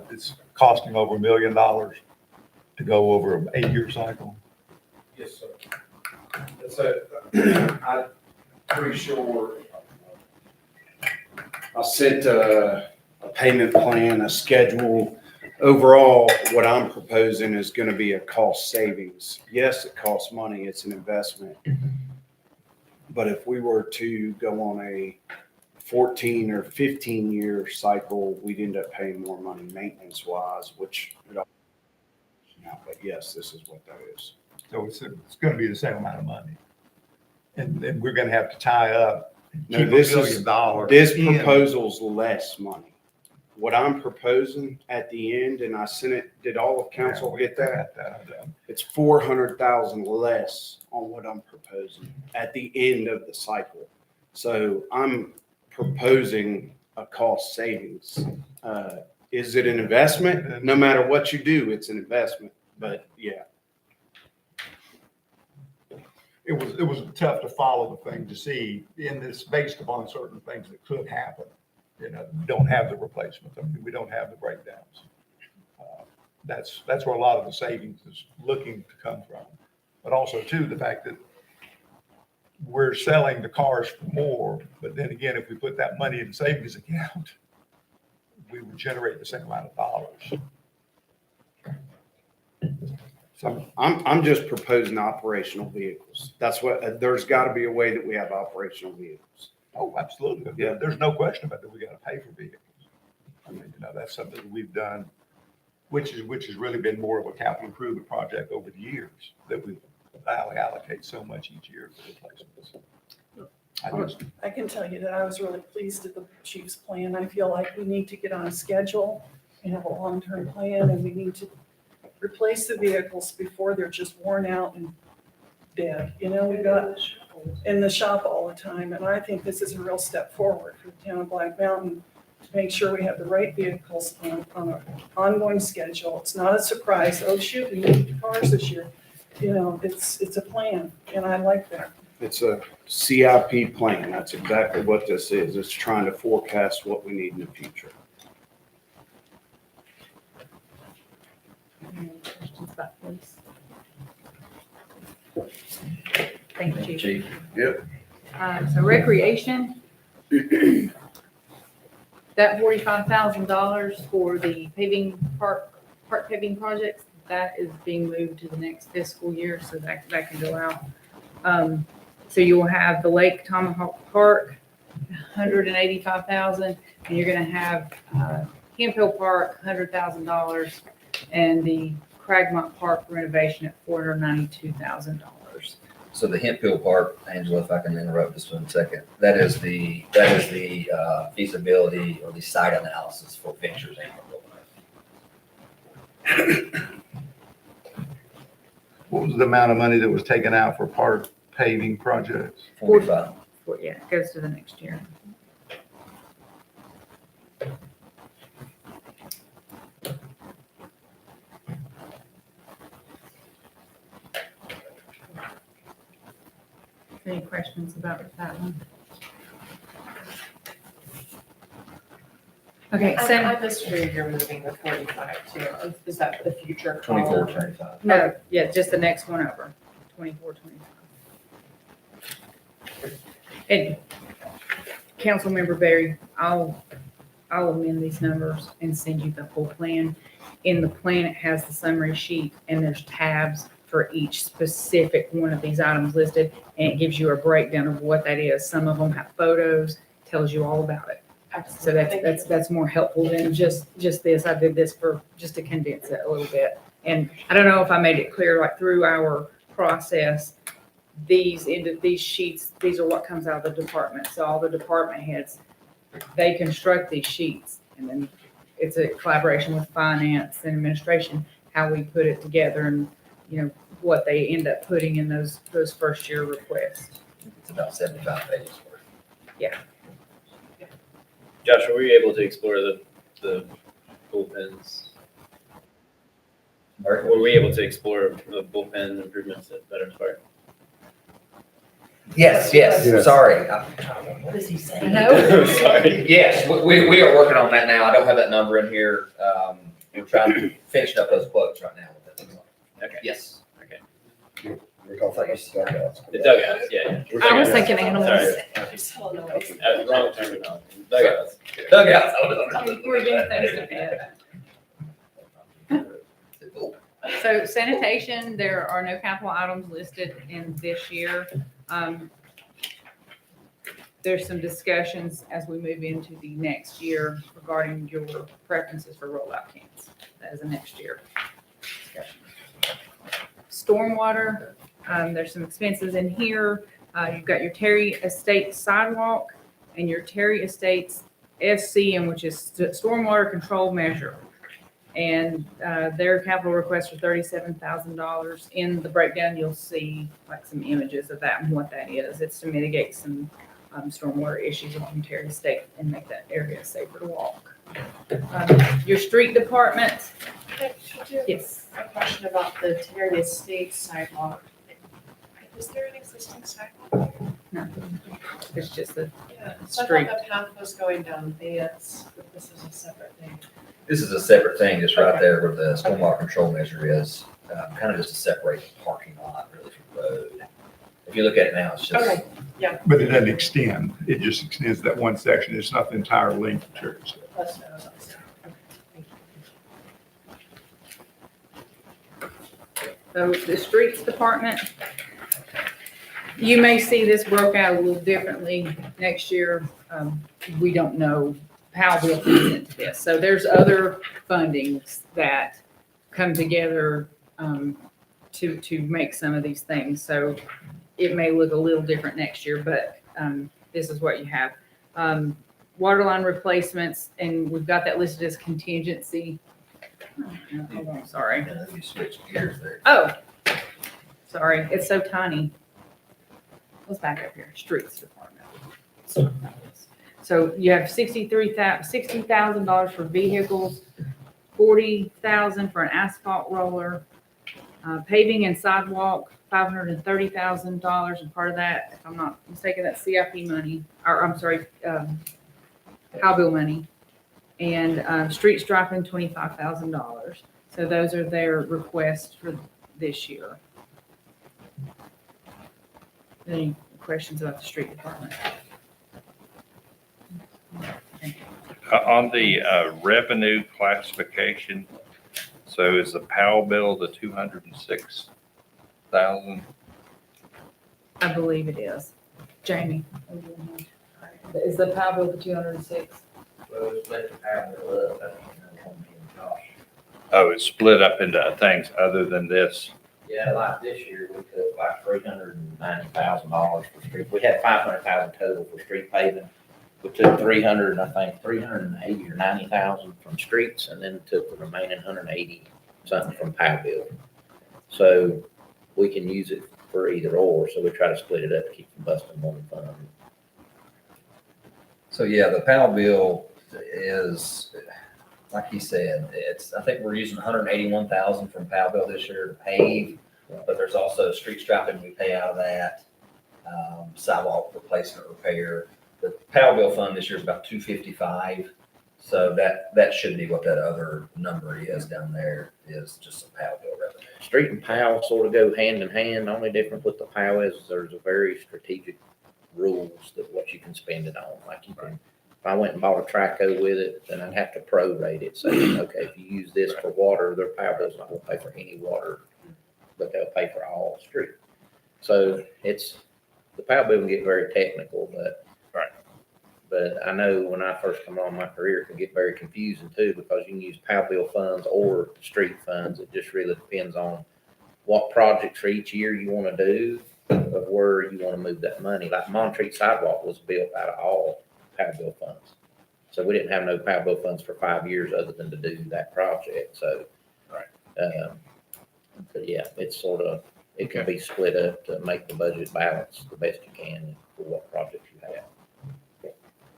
it's costing over $1 million to go over an 8-year cycle. Yes, sir. So I'm pretty sure I sent a payment plan, a schedule. Overall, what I'm proposing is going to be a cost savings. Yes, it costs money. It's an investment. But if we were to go on a 14 or 15-year cycle, we'd end up paying more money maintenance-wise, which, but yes, this is what that is. So it's going to be the same amount of money. And then we're going to have to tie up and No, keep this $1 is- million. This in. proposal's less money. What I'm proposing at the end, and I sent it, did all of council get that? It's 400,000 less on what I'm proposing at the end of the cycle. So I'm proposing a cost savings. Is it an investment? No matter what you do, it's an investment, but yeah. It was tough to follow the thing to see in this based upon certain things that could happen. We don't have the replacements. I mean, we don't have the breakdowns. That's where a lot of the savings is looking to come from. But also too, the fact that we're selling the cars for more, but then again, if we put that money in the savings account, we would generate the same amount of dollars. So, I'm just proposing operational vehicles. That's what, there's got to be a way that we have operational vehicles. oh, absolutely. Yeah. There's no question about that. We gotta pay for vehicles. I mean, that's something that we've done, which has really been more of a capital improvement project over the years, that we allocate so much each year for replacements. I can tell you that I was really pleased with the chief's plan. I feel like we need to get on a schedule and have a long-term plan, and we need to replace the vehicles before they're just worn out and dead. You know, we've got in the shop all the time, and I think this is a real step forward for the town of Black Mountain to make sure we have the right vehicles on an ongoing schedule. It's not a surprise, oh shoot, we need cars this year. You know, it's a plan, and I like that. It's a CIP plan. That's exactly what this is. It's trying to forecast what we need in the future. Any other questions about police? Thank you, Chief. Chief. So recreation, that $45,000 for the paving park paving projects, that is being moved to the next fiscal year, so that can go out. So you will have the Lake Tomahawk Park, $185,000, and you're gonna have Camp Hill Park, $100,000, and the Cragmont Park renovation at $492,000. So the Hemp Hill Park, Angela, if I can interrupt just for a second, that is the feasibility or the site analysis for Ventures and What was the amount of money that was taken out for park paving projects? 45. Well, yeah, it goes to the next year. Any questions about that one? Okay, so, I missed where you're moving the 45 to. Is that the future? 24, column? 25. no, yeah, just the next one over, 24, 25. And Councilmember Berry, I'll amend these numbers and send you the whole plan. In the plan, it has the summary sheet and there's tabs for each specific one of these items listed. And it gives you a breakdown of what that is. Some of them have photos, tells you all about it. So that's more helpful than just this. I did this for, just to condense it a little bit. And I don't know if I made it clear, like through our process, these sheets, these are what comes out of the department. So all the department heads, they construct these sheets, and then it's a collaboration with finance and administration, how we put it together and, you know, what they end up putting in those first year requests. It's about 75 pages worth. Josh, were you able to explore the bullpens? Were we able to explore the bullpen improvements at Veterans Park? Yes, Yes. sorry. What is he saying? Sorry. Yes, we are working on that now. I don't have that number in here. We're trying to finish up those quotes right now. Okay. Yes. We're going for dugouts. The dugouts, yeah. I was thinking animals. Sorry. Wrong terminology. Dugouts. Dugouts. We're doing things to fit. So sanitation, there are no capital items listed in this year. There's some discussions as we move into the next year regarding your preferences for rollout cans. That is a next year discussion. Stormwater, there's some expenses in here. You've got your Terry Estates sidewalk and your Terry Estates SCM, which is stormwater control measure. And their capital request for $37,000. In the breakdown, you'll see like some images of that and what that is. It's to mitigate some stormwater issues on Terry Estate and make that area safer to walk. Your street department, yes. A question about the Terry Estates sidewalk. Is there an existing sidewalk? No, it's just a Yeah, so I Street. thought the path was going down Vance, but this is a separate thing. This is a separate thing, just right there where the stormwater control measure is, kind of just to separate the parking lot really from the road. If you look at it now, it's just. Okay. But it doesn't extend. It just extends that one section. It's not the entire length of Cherry. Plus no, that's- okay, thank you. So the streets department, you may see this broke out a little differently next year. We don't know how we'll fit into this. So there's other fundings that come together to make some of these things. So it may look a little different next year, but this is what you have. Water line replacements, and we've got that listed as contingency. Hold on, sorry. And then you switch gears there. Oh, sorry, it's so tiny. Let's back up here, streets department. So you have $60,000 for vehicles, $40,000 for an asphalt roller, paving and sidewalk, $530,000, and part of that, if I'm not mistaken, that's CIP money, or I'm sorry, Howe bill money. And street striping, $25,000. So those are their requests for this year. Any questions about the street department? On the revenue classification, so is the Powell bill the 206,000? I believe it is. Jamie? Is the Powell bill the 206? Well, it's let the power bill up, that's gonna be Josh. Oh, it's split up into things other than this. Yeah, like this year, we took like $390,000 for street. We had 500,000 total for street paving. We took 380 or 90,000 from streets, and then took the remaining 180 something from Powell bill. So we can use it for either or, so we try to split it up to keep from busting one fund. So yeah, the Powell bill is, like he said, I think we're using 181,000 from Powell bill this year to pave, but there's also street striping we pay out of that, sidewalk replacement repair. The Powell bill fund this year is about 255, so that should be what that other number is down there, is just some Powell bill revenue. Street and Powell sort of go hand in hand. The only difference with the Powell is there's a very strategic rules that what you can spend it on. Like you can, if I went and bought a Traco with it, then I'd have to prorate it, saying, okay, if you use this for water, their Powell bill's not gonna pay for any water, but they'll pay for all street. So the Powell bill can get very technical, but I know when I first come on my career, it can get very confusing too, because you can use Powell bill funds or street funds. It just really depends on what projects for each year you want to do, of where you want to move that money. Like Montreat sidewalk was built out of all Powell bill funds. So we didn't have no Powell bill funds for 5 years other than to do that project. So, but yeah, it's sort of, it can be split up to make the budget balance the best you can for what projects you have.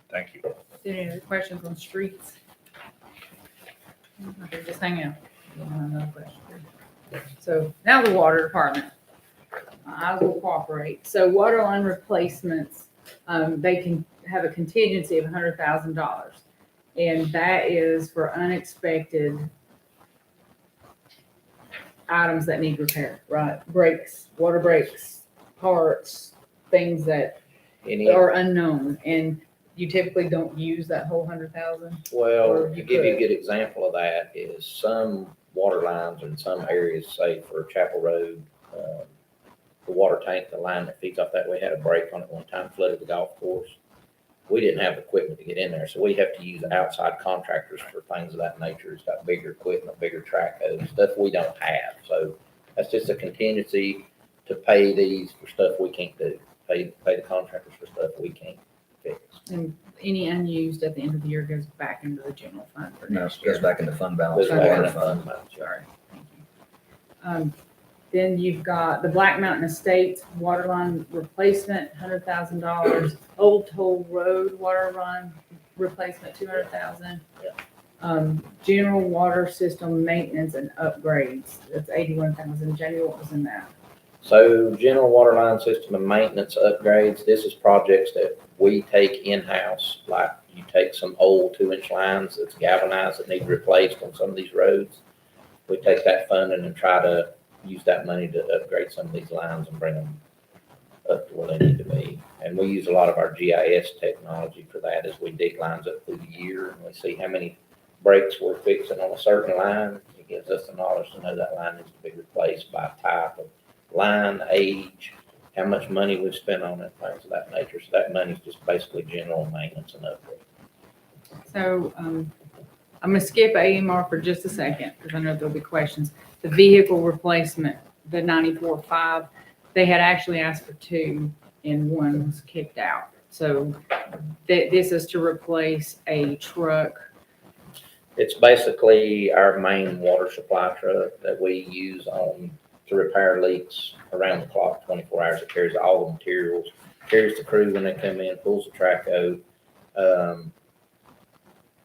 Thank you. Any other questions on streets? Okay, just hang out. Another question. So now the water department. I will cooperate. So water line replacements, they can have a contingency of $100,000. And that is for unexpected items that need repair, right? Breaks, water breaks, parts, things that Any, are unknown. And you typically don't use that whole 100,000. well, or to you give you a could. good example of that is some water lines in some areas, say for Chapel Road, the water tank, the line that feeds off that, we had a break on it one time, flooded the golf course. We didn't have the equipment to get in there, so we have to use outside contractors for things of that nature. It's got bigger equipment, bigger track codes, stuff we don't have. So that's just a contingency to pay these for stuff we can't do, pay the contractors for stuff we can't fix. And any unused at the end of the year goes back into the general fund for No, next it goes year. back into fund balance. Goes for back water in the fund. fund balance, yeah. Sorry. Thank you. Then you've got the Black Mountain Estates water line replacement, $100,000. Old Toll Road water line replacement, $200,000. General water system maintenance and upgrades, that's $81,000. Jamie, what was in that? So general water line system and maintenance upgrades, this is projects that we take in-house, like you take some old 2-inch lines that's galvanized that need replaced on some of these roads. We take that funding and try to use that money to upgrade some of these lines and bring them up to where they need to be. And we use a lot of our GIS technology for that as we dig lines up through the year and we see how many breaks we're fixing on a certain line. It gives us the knowledge to know that line needs to be replaced by type of line, age, how much money we've spent on it, things of that nature. So that money's just basically general maintenance and upgrade. So, I'm gonna skip AMR for just a second, because I know there'll be questions. The vehicle replacement, the 94.5, they had actually asked for 2 and 1 was kicked out. So this is to replace a truck. It's basically our main water supply truck that we use to repair leaks around the clock, 24 hours. It carries all the materials, carries the crew when they come in, pulls the track out.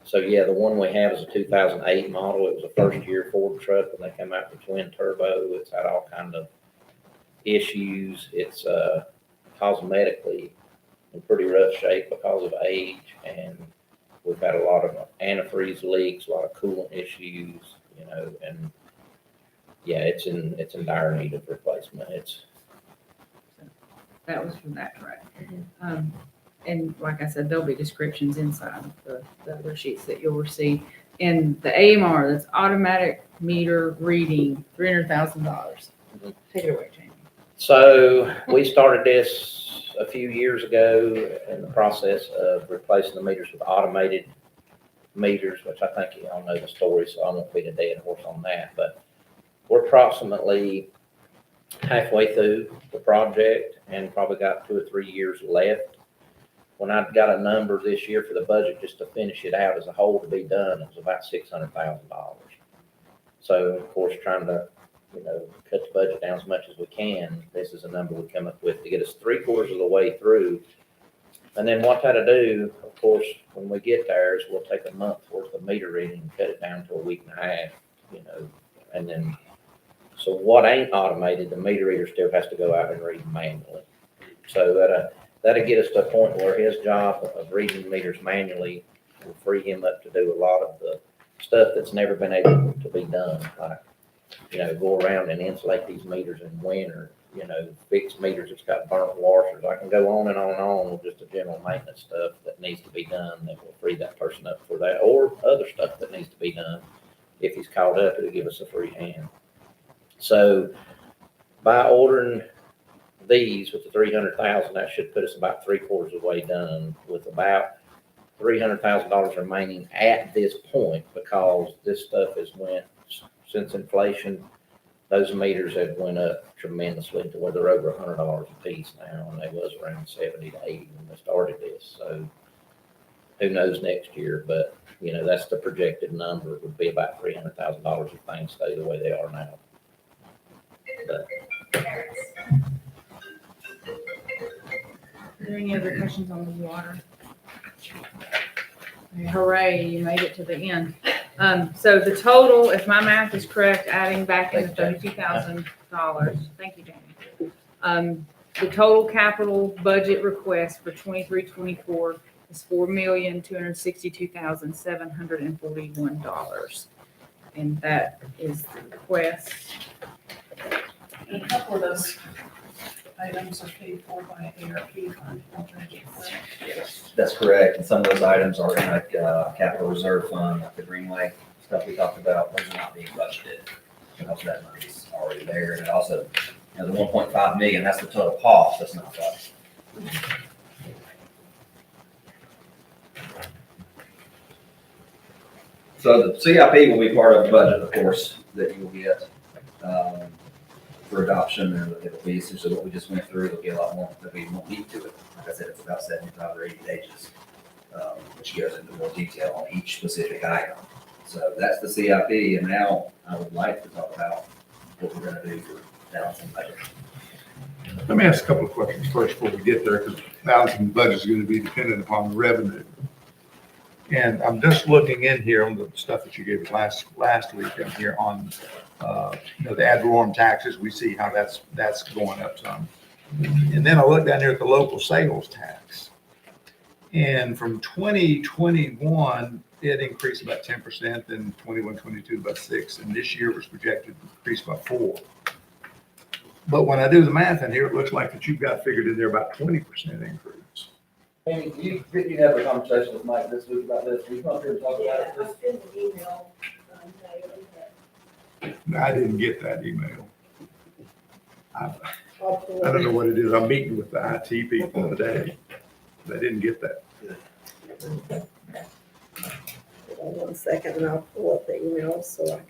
So yeah, the one we have is a 2008 model. It was a first year Ford truck when they came out with twin turbo. It's had all kind of issues. It's cosmetically in pretty rough shape because of age, and we've had a lot of antifreeze leaks, a lot of coolant issues, you know, and yeah, it's in dire need of replacement. That was from that truck. And like I said, there'll be descriptions inside of the other sheets that you'll receive. And the AMR, that's automatic meter reading, $300,000. Take it away, Jamie. So we started this a few years ago in the process of replacing the meters with automated meters, which I think you all know the story, so I won't beat a dead horse on that. But we're approximately halfway through the project and probably got 2 or 3 years left. When I got a number this year for the budget just to finish it out as a whole to be done, it was about $600,000. So of course, trying to, you know, cut the budget down as much as we can, this is a number we come up with to get us 3/4 of the way through. And then what that'll do, of course, when we get there is we'll take a month worth of meter reading and cut it down to a week and a half, you know, and then, so what ain't automated, the meter reader still has to go out and read manually. So that'll get us to a point where his job of reading meters manually will free him up to do a lot of the stuff that's never been able to be done, like, you know, go around and insulate these meters in winter, you know, fix meters that's got burnt washers. I can go on and on and on with just the general maintenance stuff that needs to be done that will free that person up for that, or other stuff that needs to be done. If he's called up, it'll give us a free hand. So by ordering these with the 300,000, that should put us about 3/4 of the way done with about $300,000 remaining at this point, because this stuff has went, since inflation, those meters have went up tremendously to where they're over $100 a piece now, and they was around 70 to 80 when they started this. So who knows next year, but you know, that's the projected number. It would be about $300,000 if things stay the way they are now. But Are there any other questions on the water? Hooray, you made it to the end. So the total, if my math is correct, adding back in the $32,000, thank you, Jamie. The total capital budget request for 23-24 is $4,262,741. And that is the request. And a couple of those items are paid for by ARP fund. That's correct. And some of those items are in like capital reserve fund, like the Greenway stuff we talked about. Those are not being budgeted. Because that money's already there. And it also, you know, the 1.5 million, that's the total cost. That's not budgeted. So the CIP will be part of the budget, of course, that you will get for adoption, and it'll be essentially what we just went through. It'll be a lot more that we won't need to it. Like I said, it's about 75 or 80 pages, which goes into more detail on each specific item. So that's the CIP, and now I would like to talk about what we're gonna do for balancing budget. Let me ask a couple of questions first before we get there, because balancing the budget is going to be dependent upon the revenue. And I'm just looking in here on the stuff that you gave us last week in here on, you know, the ad valorem taxes. We see how that's going up some. And then I look down here at the local sales tax. And from 2021, it increased about 10%, then 21, 22 about 6%, and this year was projected to increase by 4%. But when I do the math in here, it looks like that you've got figured in there about 20% increase. Amy, you have a conversation with Mike this week about this. We come up here and talk about Yeah, it. I sent an email, Naomi, that I didn't get that email. I I'll pull I don't it. know what it is. I'm meeting with the IT people today. They didn't get that. Hold on 1 second and I'll pull up the email so I can.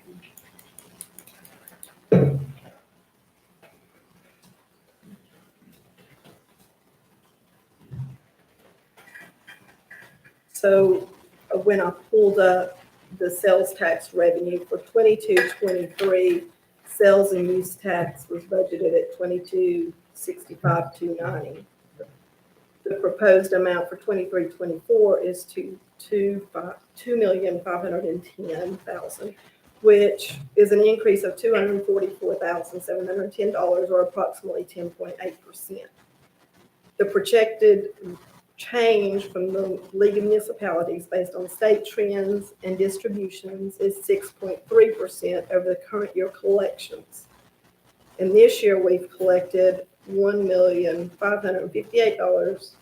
So when I pulled up the sales tax revenue for 22-23, sales and use tax was budgeted at 22,65,290. The proposed amount for 23-24 is $2,510,000, which is an increase of $244,710 or approximately 10.8%. The projected change from the League of Municipalities based on state trends and distributions is 6.3% over the current year collections. And this year we've collected $1,558,000,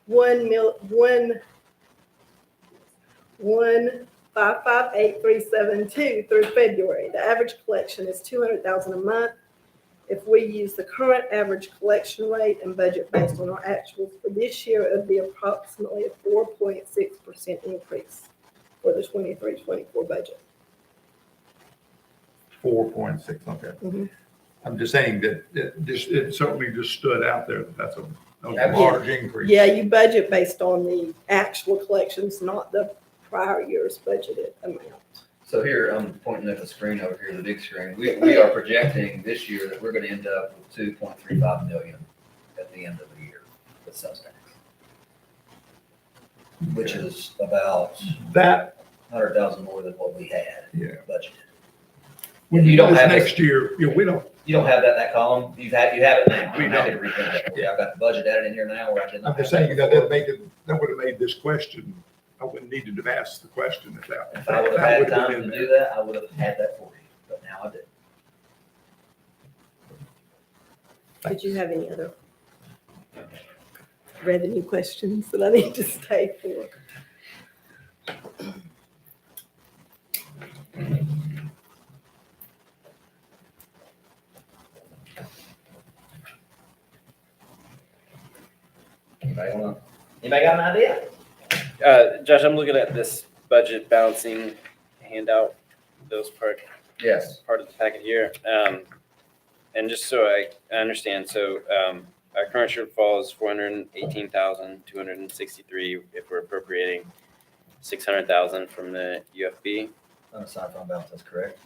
$1,558,372 through February. The average collection is $200,000 a month. If we use the current average collection rate and budget based on our actuals for this year, it would be approximately a 4.6% increase for the 23-24 budget. 4.6, okay. Mhm. I'm just saying that it certainly just stood out there that that's a Yeah. large increase. Yeah, you budget based on the actual collections, not the prior year's budgeted amount. So here, I'm pointing at the screen over here, the big screen. We are projecting this year that we're gonna end up with 2.35 million at the end of the year with sales tax. Which is about That, 100,000 more than what we had yeah. budgeted. When You you don't do have next year, we don't, You don't have that column, you have it now. We I'm happy to reprint it. Yeah, I've got the budget added in here now where I didn't. I'm just saying, that would have made this question, I wouldn't needed to have asked the question if that. If I would have that had would have time been to in do there. that, I would have had that for you, but now I didn't. Did you have any other revenue questions that I need to stay for? Anybody got an idea? Josh, I'm looking at this budget balancing handout, those Yes. part of the packet here. And just so I understand, so our current shortfall is 418,263 if we're appropriating 600,000 from the UFB. Unassigned fund balance, that's correct.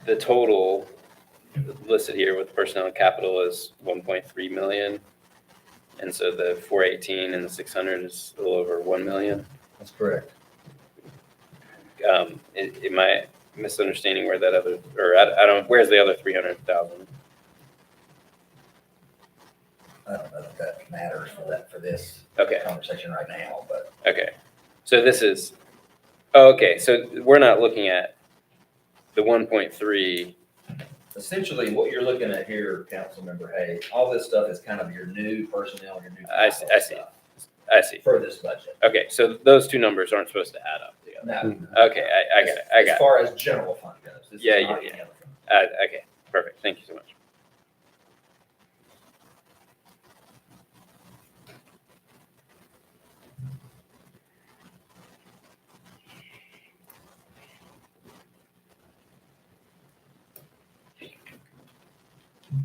The total listed here with personnel and capital is 1.3 million. And so the 418 and the 600 is a little over 1 million. That's correct. Am I misunderstanding where that other, or I don't, where's the other 300,000? I don't know if that matters for this Okay, conversation right now, but okay. So this is, oh, okay, so we're not looking at the 1.3. essentially what you're looking at here, Councilmember Hay, all this stuff is kind of your new personnel, your new. I see. stuff I see. For this budget. Okay, so those two numbers aren't supposed to add up together. No. Okay, I got it, I As got far as general fund goes. this is Yeah, not yeah, any other fund. it. Okay, perfect, thank you so much.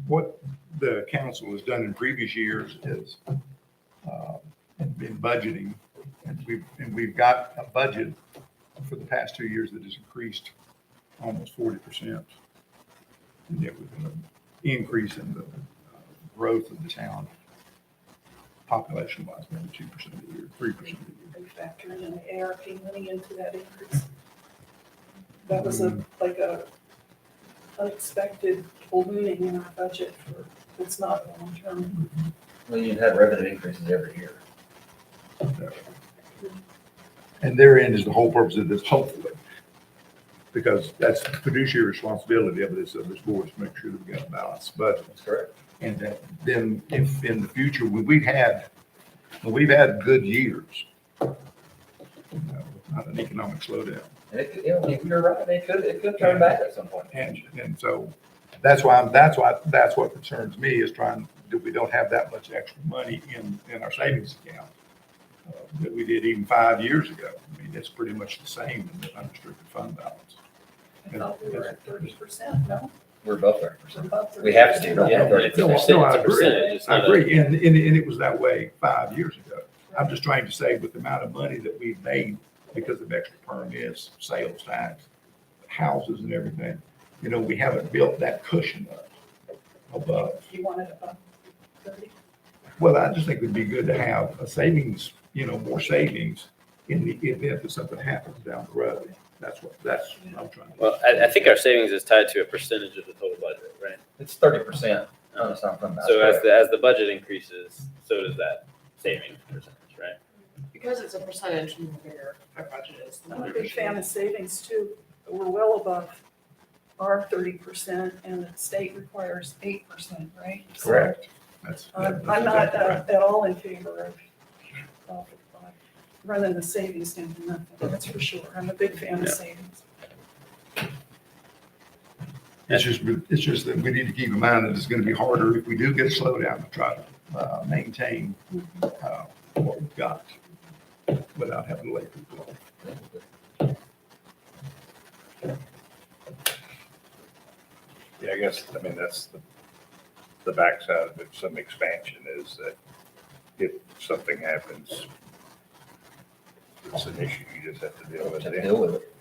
What the council has done in previous years is been budgeting, and we've got a budget for the past 2 years that has increased almost 40%. And yet with an increase in the growth of the town, population-wise, maybe 2% a year, 3% a year. Are you factoring in the ARP money into that increase? That was like a unexpected ballooning in our budget for, it's not long-term. Well, you'd have revenue increases every year. And therein is the whole purpose of this, hopefully. Because that's the fiduciary responsibility of this board, is to make sure that we got a balanced budget. That's correct. And that then if in the future, when we've had good years, not an economic slowdown. And it, you know, if you're right, it could turn back at some point. And so that's what concerns me is that we don't have that much extra money in our savings account that we did even 5 years ago. I mean, it's pretty much the same in the unrestricted fund balance. I thought we were at 30%, no? We're above 30%. Above 30%. We have to be, yeah, 30%. No, It's I a percentage, agree. it's I not a- agree. And it was that way 5 years ago. I'm just trying to say with the amount of money that we've made because of extra permits, sales tax, houses and everything, you know, we haven't built that cushion up above. You want it above 30? Well, I just think it'd be good to have a savings, you know, more savings in the event that something happens down the road. That's what I'm trying to. Well, I think our savings is tied to a percentage of the total budget, right? It's 30% on something. So as the budget increases, so does that savings percentage, right? Because it's a percentage, the bigger our budget is. the I'm a more big fan of savings too. We're well above our 30% and the state requires 8%, right? So Correct. That's I'm not exactly right. at all in favor of running the savings down to nothing, that's for sure. I'm a big fan of Yeah. savings. It's just that we need to keep in mind that it's going to be harder if we do get a slowdown to try to maintain what we've got without having to lay people off. Yeah, I guess, I mean, that's the backside of it, some expansion is that if something happens, it's an issue, you just have to deal with To it. deal with it.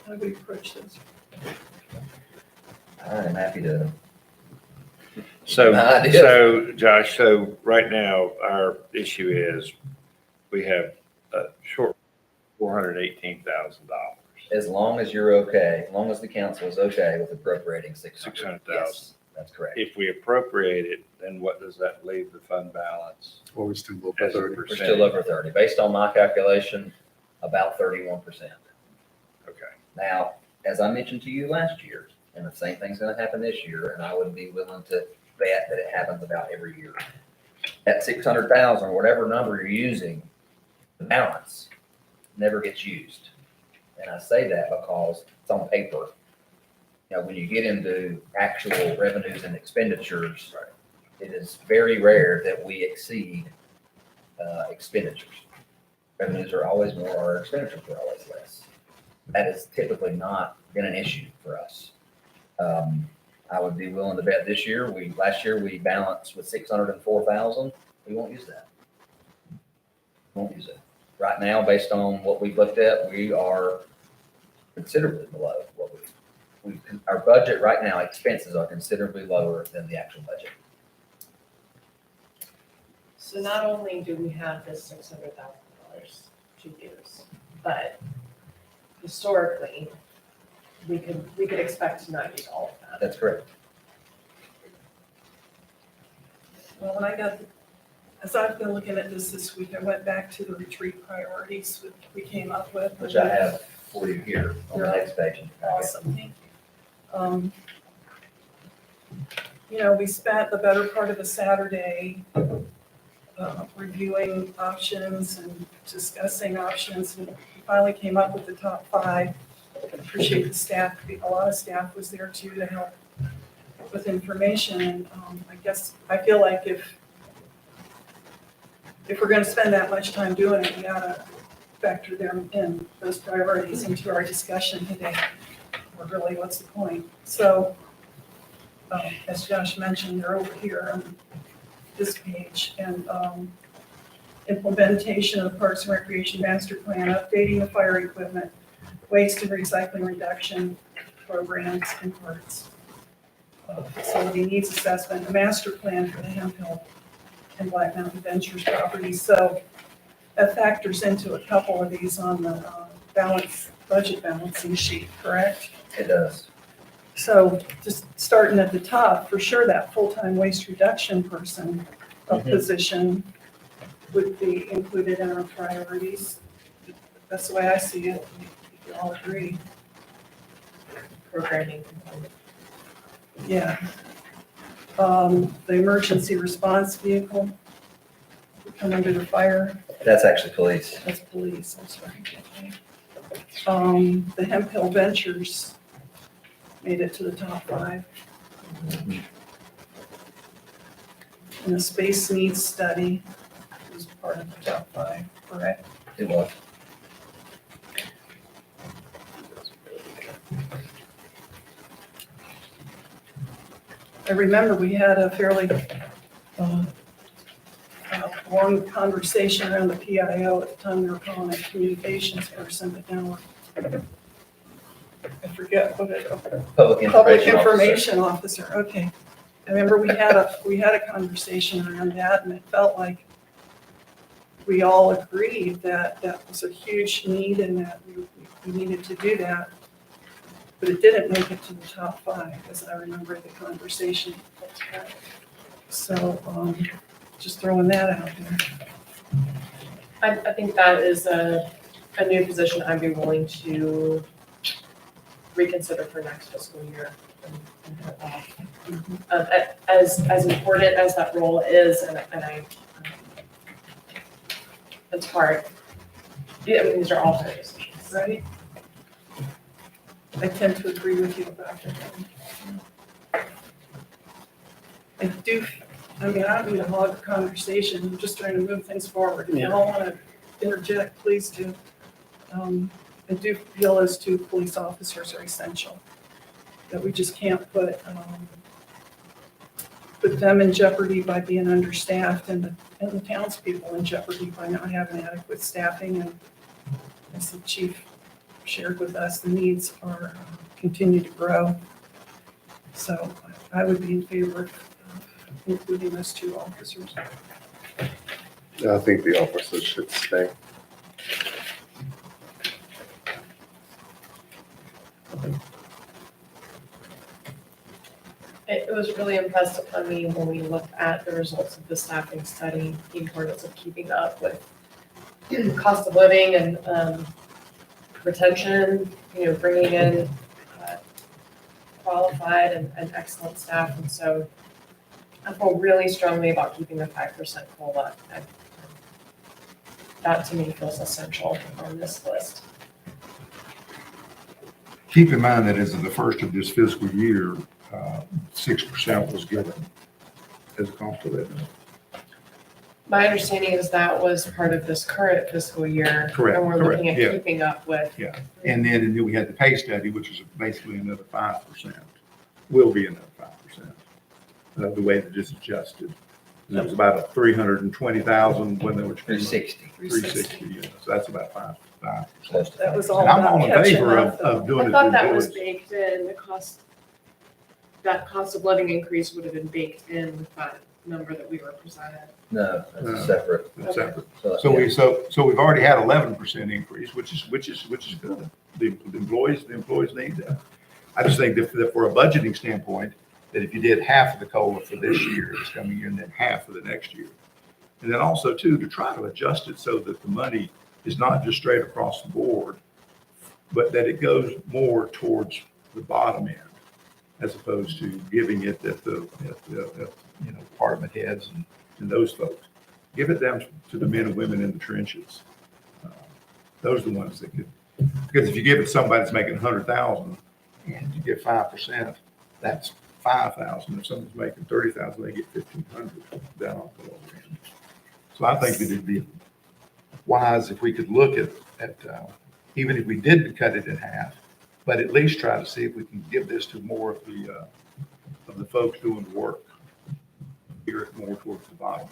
How do we approach this? I'm happy to. So, Ideas. so Josh, so right now, our issue is we have a short $418,000, As long as you're okay, as long as the council is okay with appropriating 600. 600,000. Yes, that's correct. If we appropriate it, then what does that leave the fund balance? Or we still go As a We're percentage? still over 30. Based on my calculation, about 31%. Okay. Now, as I mentioned to you last year, and the same thing's gonna happen this year, and I would be willing to bet that it happens about every year. That 600,000, or whatever number you're using, the balance never gets used. And I say that because it's on paper. You know, when you get into actual revenues and expenditures, it is very rare that we exceed expenditures. Revenues are always more, our expenditures are always less. That has typically not been an issue for us. I would be willing to bet this year, last year we balanced with 604,000. We won't use that. Won't use it. Right now, based on what we've looked at, we are considerably below what our budget right now, expenses are considerably lower than the actual budget. So not only do we have this $600,000 to use, but historically, we could expect to not use all of that. That's correct. Well, as I've been looking at this week, I went back to the retreat priorities that we came up with. Which I have for you here on the next page. Awesome, thank you. You know, we spent the better part of a Saturday reviewing options and discussing options, and finally came up with the top 5. Appreciate the staff, a lot of staff was there too to help with information, and I guess, I feel like if we're gonna spend that much time doing it, we gotta factor them in, those priorities into our discussion today. Or really, what's the point? So, as Josh mentioned, they're over here on this page, and implementation of the Parks and Recreation Master Plan, updating the fire equipment, waste and recycling reduction programs and parts. Facility needs assessment, the master plan for the Hemphill and Black Mountain Ventures properties. So that factors into a couple of these on the budget balancing sheet, correct? It does. So just starting at the top, for sure, that full-time waste reduction person Mhm. position, would be included in our priorities. That's the way I see it, if you all agree. Programming component. Yeah. The emergency response vehicle would come under the fire, That's actually police. that's police, I'm sorry. The Hemp Hill Ventures made it to the top 5. And the space needs study was part of the top 5, correct? It was. I remember we had a fairly long conversation around the PIO at the time we were calling it communications person, but now I forget what it, Public public information officer. information officer, okay. I remember we had a conversation around that, and it felt like we all agreed that that was a huge need and that we needed to do that. But it didn't make it to the top 5, as I remember the conversation. So, just throwing that out there. I think that is a new position I'd be willing to reconsider for next fiscal year. and have that. As important as that role is, and I, it's hard. Yeah, I mean, these are all hard decisions. Right? I tend to agree with you about that. I don't need to hog the conversation, I'm just trying to move things forward. If you all want to interject, please do. I do feel those 2 police officers are essential, that we just can't put them in jeopardy by being understaffed and the townspeople in jeopardy by not having adequate staffing. And as the chief shared with us, the needs are continue to grow. So I would be in favor of including those 2 officers. I think the officers should stay. It was really impressed upon me when we looked at the results of the staffing study, the importance of keeping up with cost of living and retention, bringing in qualified and excellent staff. And so I feel really strongly about keeping the 5% COLA. That to me feels essential on this list. Keep in mind that as of the first of this fiscal year, 6% was given as a cost of living. My understanding is that was part of this current fiscal year. Correct, And we're looking correct, at yeah. keeping up with. Yeah, and then we had the pay study, which is basically another 5%, will be another 5%, the way that it's adjusted. And it was about 320,000 when they were. 360. 360, yeah, so that's about 5%. Close to That was all And I'm about all in catching favor up, of though. doing I it. thought that was through baked in, that cost of living increase would have been baked in with that number that we were presented. No, that's No. a separate. That's separate. So, So yeah. so we've already had 11% increase, which is good. The employees need that. I just think that for a budgeting standpoint, that if you did half of the COLA for this year, this coming year, and then half for the next year. And then also too, to try to adjust it so that the money is not just straight across the board, but that it goes more towards the bottom end, as opposed to giving it at the department heads and those folks. Give it down to the men and women in the trenches. Those are the ones that could, because if you give it to somebody that's making 100,000 and you get 5%, that's 5,000. If someone's making 30,000, they get 1,500 down off the lower end. So I think that it'd be wise if we could look at even if we did cut it in half, but at least try to see if we can give this to more of the folks doing the work. Gear it more towards the bottom.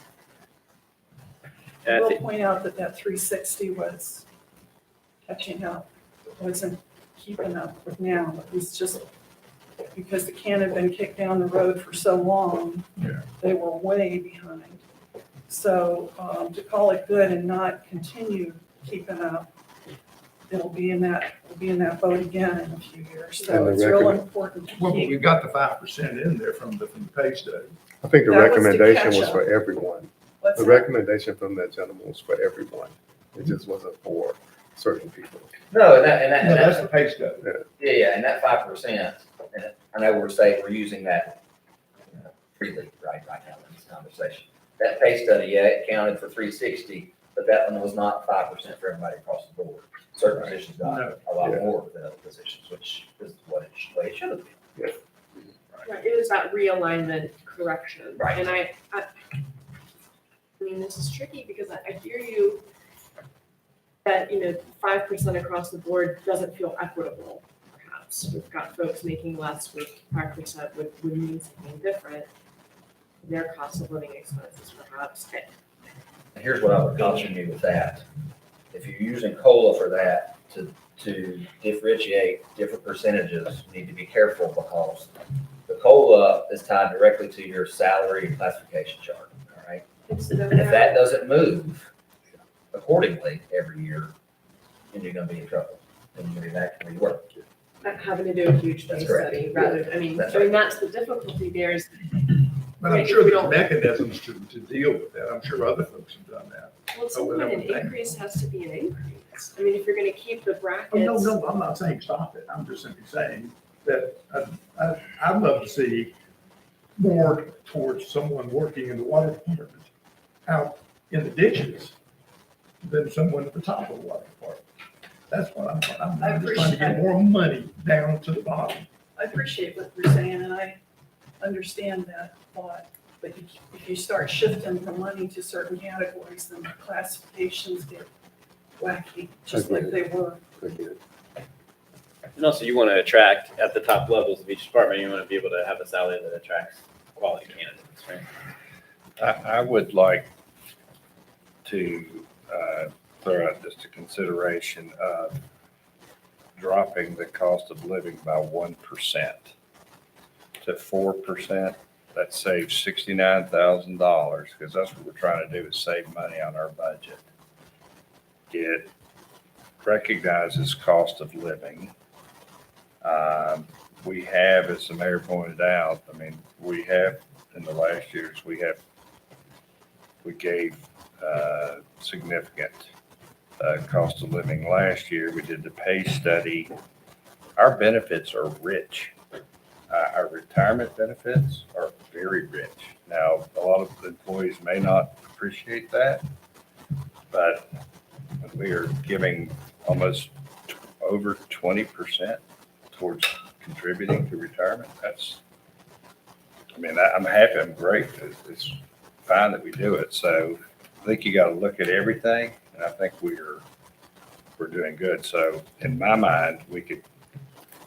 I will point out that 360 was catching up. It wasn't keeping up with now. It was just because the can had been kicked down the road for so long. Yeah. They were way behind. So to call it good and not continue keeping up, it'll be in that boat again in a few years. So And the it's real important to Well, but keep. we've got the 5% in there from the pay study. I think the That was to recommendation catch was up. for everyone. What's The that? recommendation from that gentleman was for everyone. It just wasn't for certain people. No, and No, that's that, the pay study. yeah, and that 5%, and I know we're saying we're using that freely right now in this conversation. That pay study, yeah, it counted for 360, but that one was not 5% for everybody across the board. Certain positions got a lot Yeah. more than other positions, which is what it should have been. Right, it was that realignment correction. Right. And I mean, this is tricky because I hear you that, 5% across the board doesn't feel equitable, perhaps. We've got folks making less with 5% would mean something different. Their cost of living expenses, perhaps. And here's what I would caution you with that. If you're using COLA for that to differentiate different percentages, you need to be careful because the COLA is tied directly to your salary and classification chart, all right? And if that doesn't move accordingly every year, then you're gonna be in trouble. And you're gonna be back to where you were. Having to do a huge That's case correct. study rather, that's the difficulty there is. But I'm sure there's mechanisms to deal with that. I'm sure other folks have done that. Well, at some point, an increase has to be an increase. I mean, if you're gonna keep the brackets. Oh, no, I'm not saying stop it. I'm just simply saying that I'd love to see more towards someone working in the water department out in the ditches than someone at the top of the water department. That's what I'm just trying to get more money down to the bottom. I appreciate what you're saying, and I understand that thought. But if you start shifting the money to certain categories, then the classifications get wacky, just like they were. Again. And also you want to attract at the top levels of each department, you want to be able to have a salary that attracts quality candidates, right? I would like to throw out just a consideration of dropping the cost of living by 1% to 4%. That saves $69,000 because that's what we're trying to do is save money on our budget. It recognizes cost of living. We have, as the mayor pointed out, we have in the last years, we gave significant cost of living last year. We did the pay study. Our benefits are rich. Our retirement benefits are very rich. Now, a lot of employees may not appreciate that, but we are giving almost over 20% towards contributing to retirement. I'm happy, I'm great. It's fine that we do it. So I think you got to look at everything, and I think we're doing good. So in my mind, we could,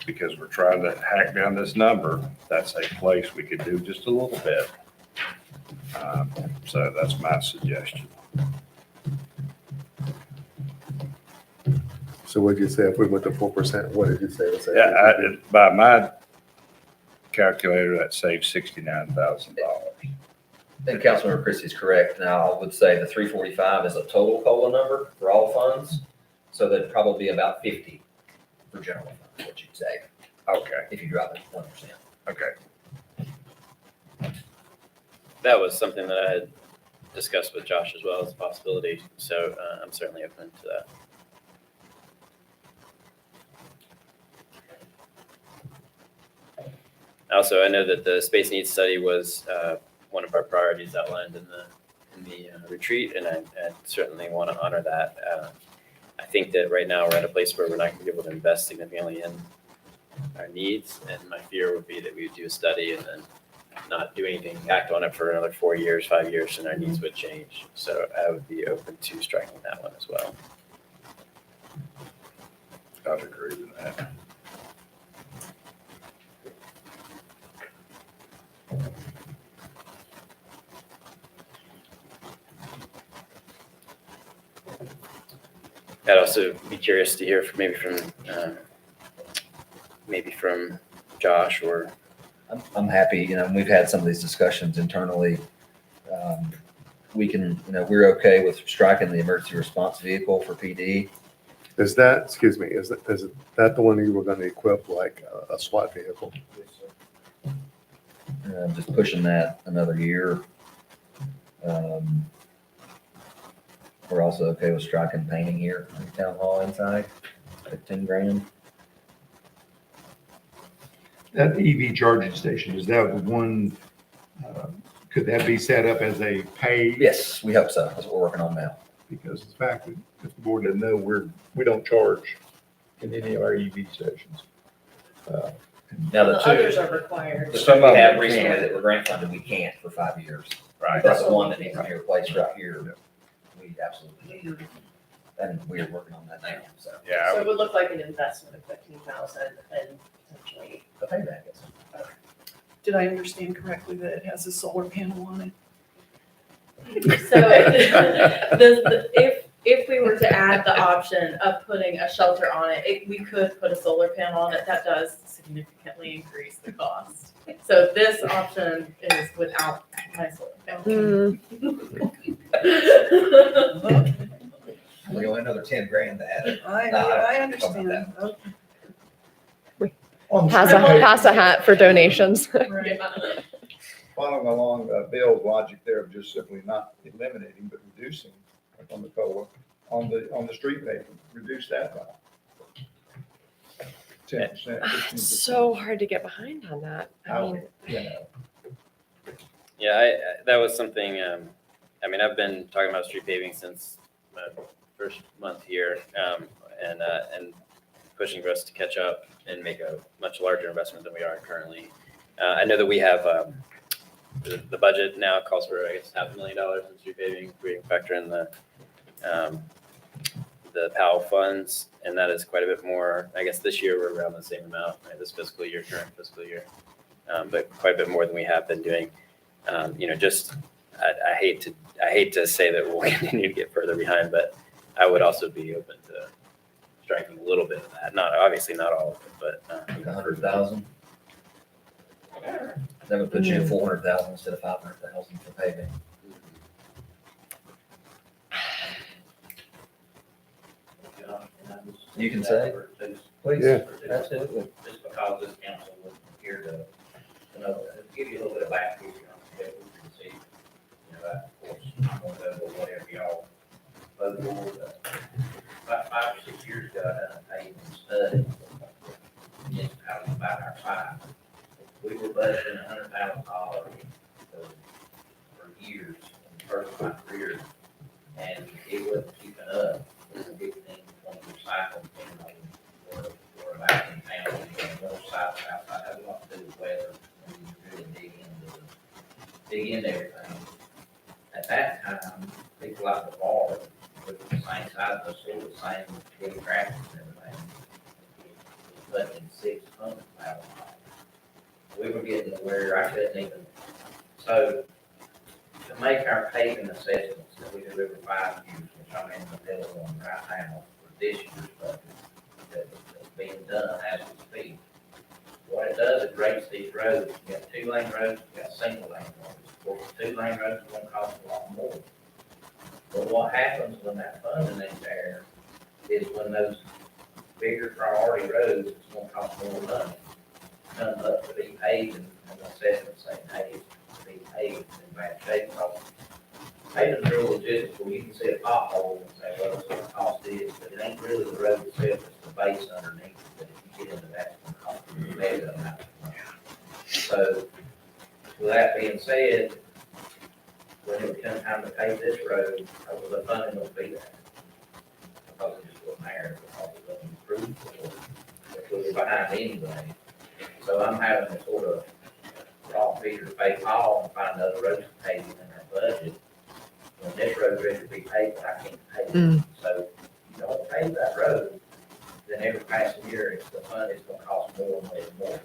because we're trying to hack down this number, that's a place we could do just a little bit. So that's my suggestion. So what did you say, if we went to 4%, what did you say? Was that- Yeah, by my calculator, that saves $69,000. And Councilmember Christie is correct. Now, I would say the 345 is a total COLA number for all funds. So that'd probably be about 50 for general funds, what you'd say, Okay, if you drop it 1%. okay. That was something that I had discussed with Josh as well as a possibility. So I'm certainly open to that. Also, I know that the space needs study was one of our priorities outlined in the retreat, and I certainly want to honor that. I think that right now we're at a place where we're not going to be able to invest significantly in our needs, and my fear would be that we would do a study and then not do anything, act on it for another 4 years, 5 years, and our needs would change. So I would be open to striking that one as well. I'd agree with that. I'd also be curious to hear from Josh or. I'm happy, we've had some of these discussions internally. We can, we're okay with striking the emergency response vehicle for PD. Is that the one you were gonna equip like a SWAT vehicle? Just pushing that another year. We're also okay with striking painting here in the town hall inside at 10 grand. That EV charging station, is that the one, could that be set up as a pay? Yes, we hope so. That's what we're working on now. Because the fact that if the board doesn't know, we don't charge in any of our EV stations. Now, The the others two, are required. the stuff we have recently that were grant funded, we can't for 5 years. Right. That's the one that needs to be replaced right here. We absolutely need. And we're working on that now, so. Yeah, So it would look like an investment of 15,000 and potentially. The payback is. Did I understand correctly that it has a solar panel on it? So if we were to add the option of putting a shelter on it, we could put a solar panel on it. That does significantly increase the cost. So this option is without my solar panel. We only another 10 grand to add it. I understand. Okay. Pass a hat for donations. Right. Following along Bill's logic there of just simply not eliminating, but reducing, like on the COLA, on the street paving, reduce that by 10%, 15%. It's so hard to get behind on that. I mean, You know, Yeah, that was something, I mean, I've been talking about street paving since my first month here, and pushing for us to catch up and make a much larger investment than we are currently. I know that we have, the budget now calls for, I guess, $500,000 in street paving, if we factor in the POW funds, and that is quite a bit more. I guess this year we're around the same amount, right, this fiscal year, current fiscal year, but quite a bit more than we have been doing. Just, I hate to say that we'll continue to get further behind, but I would also be open to striking a little bit of that. Obviously not all of it, but. 100,000. That would put you at 400,000 instead of 500,000 for paving. You can say, please. Yeah. Absolutely. Just because this council was here to give you a little bit of back history on the schedule, you can see, that, of course, I'm going to go with whatever y'all vote for. About 5 or 6 years ago, I done a paving study, municipality about our size. We were budgeting $100,000 for years, in the first 5 years, and it wasn't keeping up. We were 15, 20 cycles, we're about in town, north side, south side, has a lot to do with weather, and you really dig into everything. At that time, people like the bar, with the same size, the sort of same big traffic and everything, but in $600,000. We were getting to where I couldn't even, so to make our paving assessments that we do every 5 years, which I'm in the middle of one right now for this year's budget, that's being done as we speak. What it does, it rates these roads. You got 2-lane roads, you got single lane roads. Well, 2-lane roads is gonna cost a lot more. But what happens when that funding is there is when those bigger priority roads, it's gonna cost more money. Come up to be paved and the assessment saying, hey, it's to be paved in bad shape. Paving's real logistical. You can see a pothole and say, well, it's gonna cost this, but it ain't really the road itself, it's the base underneath. But if you get into that, it's gonna cost you a big amount of money. So, with that being said, when it would come time to pave this road, the funding will be there. Because it just wasn't there, because it wasn't approved, or we were behind anyway. So I'm having to sort of raw figure to pay Paul and find other roads to pave in our budget. When this road's ready to be paved, I can't pave it. So if you don't pave that road, then every passing year, it's the fund is gonna cost more and more and more.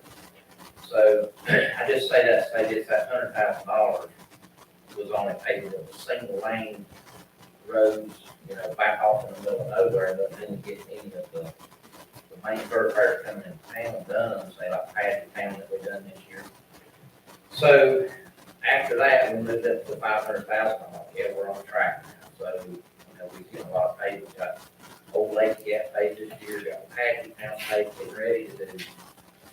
So I just say that $100,000 was only paving of single lane roads, back off in the middle of nowhere, but didn't get any of the main thoroughfare coming in town done, say like Paddy Town that we done this year. So after that, we moved up to $500,000. Yeah, we're on track now. So, we've getting a lot of paving. We got Old Lake Gap paved this year, got Paddy Town paved, getting ready to do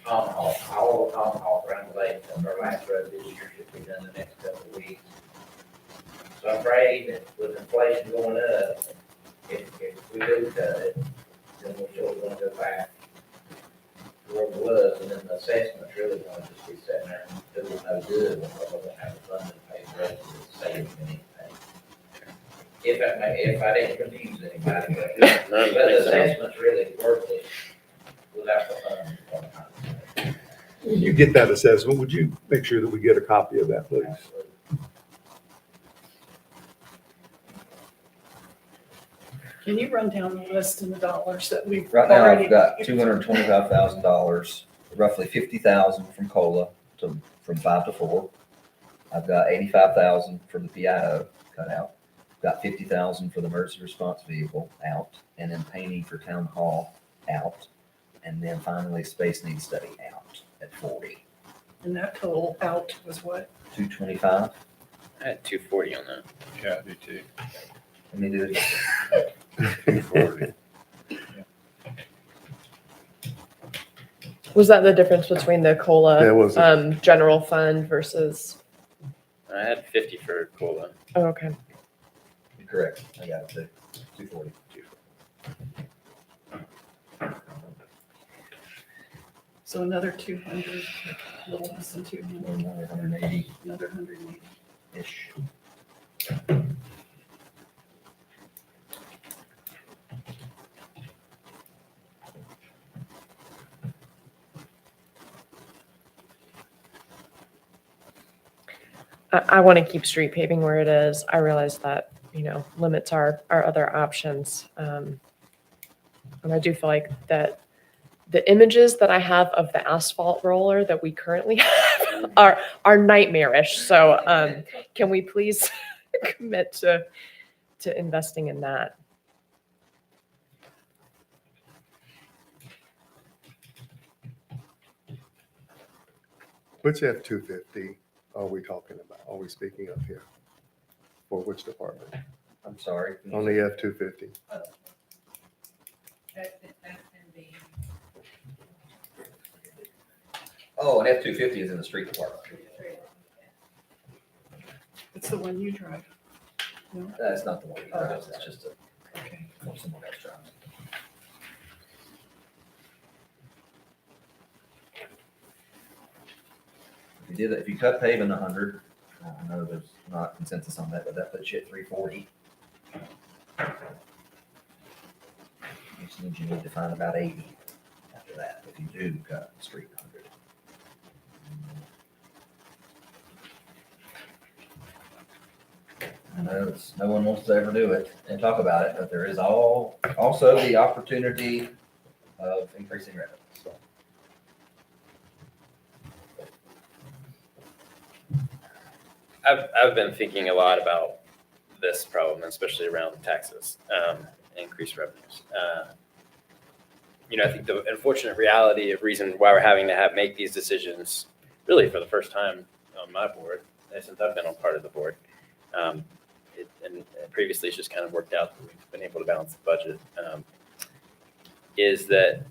Tomahawk, all of Tomahawk around the lake. Our last road this year should be done the next couple of weeks. I'm afraid that with inflation going up, if we do cut it, then we're sure gonna go back to where it was, and then the assessment's really gonna just be sitting there and doing no good, when we don't have the funding to pay the rest of the savings and anything. If I didn't confuse anybody, but the assessment's really worthless without the funding. When you get that assessment, would you make sure that we get a copy of that, please? Can you run down the list and the dollars that we've Right now, already? I've got $225,000, roughly 50,000 from COLA from 5 to 4. I've got 85,000 for the PIO cut out. Got 50,000 for the emergency response vehicle out, and then painting for town hall out. And then finally, space needs study out at 40. And that total out was what? 225. I had 240 on that. Yeah, I do too. Let me do it. Was that the difference between the That COLA, was, general fund versus, I had 50 for COLA. oh, okay. You're correct. I got it too. 240. So another 200, a little less than 200, Another 180-ish. another 180. I want to keep street paving where it is. I realize that, limits our other options. And I do feel like that the images that I have of the asphalt roller that we currently have are nightmarish. So can we please commit to investing in that? which F-250 are we talking about? Are we speaking of here? For which department? I'm sorry. On the F-250? Oh, an F-250 is in the street department. It's the one you drive. That's not the one he drives, it's just Okay. someone else drives. If you cut paving 100, I know there's not consensus on that, but that puts you at 340. Which means you need to find about 80 after that, if you do cut the street 100. I know no one wants to ever do it and talk about it, but there is also the opportunity of increasing revenue. So, I've been thinking a lot about this problem, especially around taxes, increased revenues. I think the unfortunate reality of reason why we're having to make these decisions, really for the first time on my board, since I've been on part of the board, and previously it's just kind of worked out that we've been able to balance the budget, is that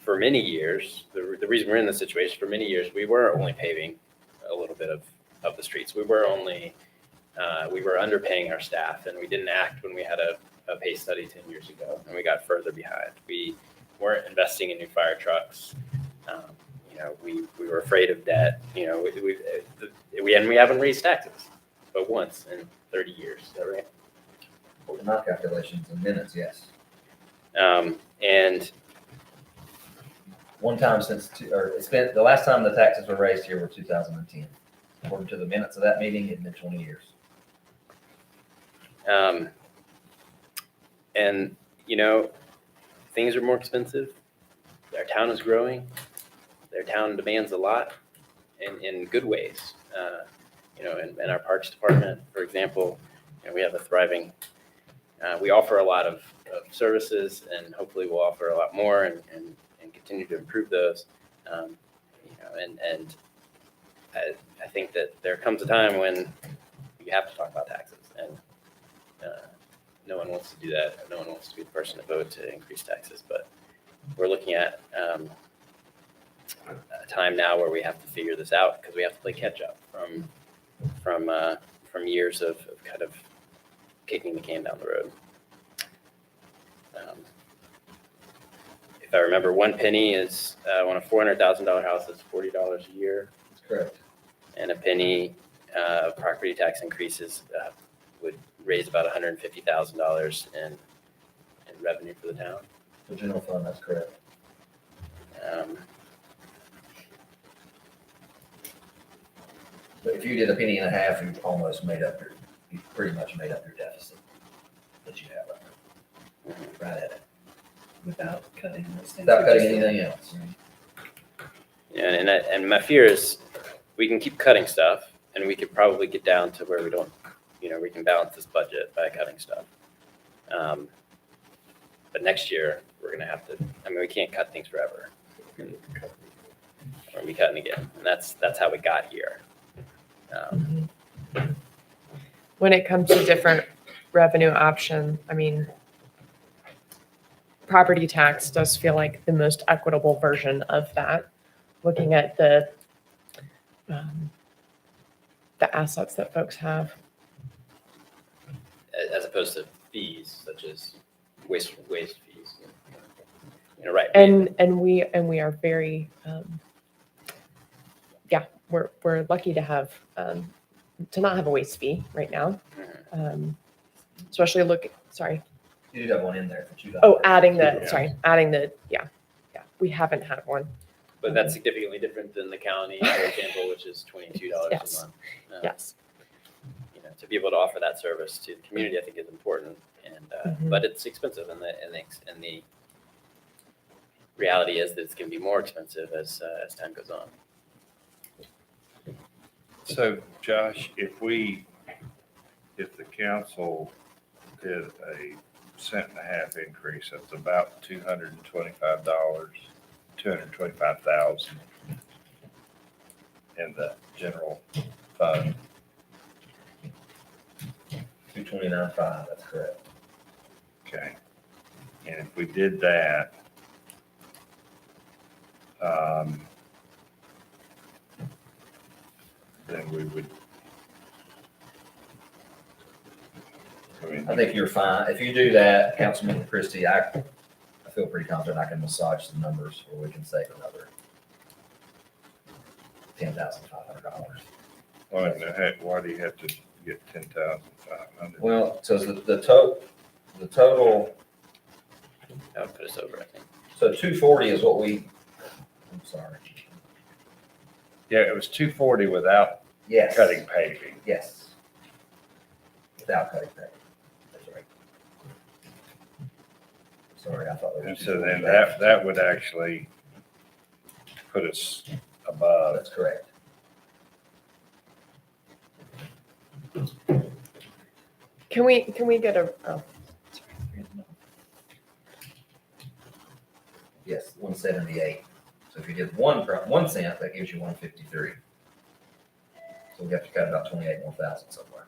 for many years, the reason we're in this situation, for many years, we were only paving a little bit of the streets. We were underpaying our staff, and we didn't act when we had a pay study 10 years ago, and we got further behind. We weren't investing in new fire trucks. We were afraid of debt. We haven't raised taxes, but once in 30 years. Is that right? in my calculations in minutes, yes. And One time the last time the taxes were raised here were 2010. According to the minutes of that meeting, it'd been 20 years. things are more expensive. Our town is growing. Their town demands a lot in good ways. In our parks department, for example, we have a thriving, we offer a lot of services, and hopefully we'll offer a lot more and continue to improve those. I think that there comes a time when you have to talk about taxes, and no one wants to do that. No one wants to be the person to vote to increase taxes, but we're looking at a time now where we have to figure this out because we have to play catch up from from years of kind of kicking the can down the road. If I remember, one penny is, on a $400,000 house, is $40 a year. That's correct. And a penny of property tax increases would raise about $150,000 in revenue for the town. The general fund, that's correct. But if you did a penny and a half, you almost made up you pretty much made up your deficit that you have right now. Right at it. Without cutting those things. Without cutting anything else. Yeah, and my fear is we can keep cutting stuff, and we could probably get down to where we don't, we can balance this budget by cutting stuff. But next year, we're gonna have to, we can't cut things forever. We're gonna be cutting again, and that's how we got here. When it comes to different revenue option, property tax does feel like the most equitable version of that. Looking at the assets that folks have. As opposed to fees such as waste fees. Right. And we are very, we're lucky to have, to not have a waste fee right now. Especially sorry. You do have one in there for $2. Oh, adding the, we haven't had one. But that's significantly different than the county, for example, which is $22 Yes. a month. Yes. To be able to offer that service to the community, I think is important, and but it's expensive, and the reality is that it's going to be more expensive as time goes on. So Josh, if the council did a $1.50 increase, that's about $225, 225,000 in the general fund. 229.5, that's correct. Okay. And if we did that, then we would. I think you're fine. If you do that, Councilman Christie, I feel pretty confident I can massage the numbers where we can save another $10,500. Why do you have to get 10,500? Well, so the total, That would put us over, I think. so 240 is what I'm sorry. Yeah, it was 240 without Yes. cutting paving. Yes. Without cutting pay. That's right. Sorry, I thought there And was. so then that would actually put us above. That's correct. Can we get a, Yes, 178. So if you did 1 cent, that gives you 153. So we have to cut about 28 more thousand somewhere.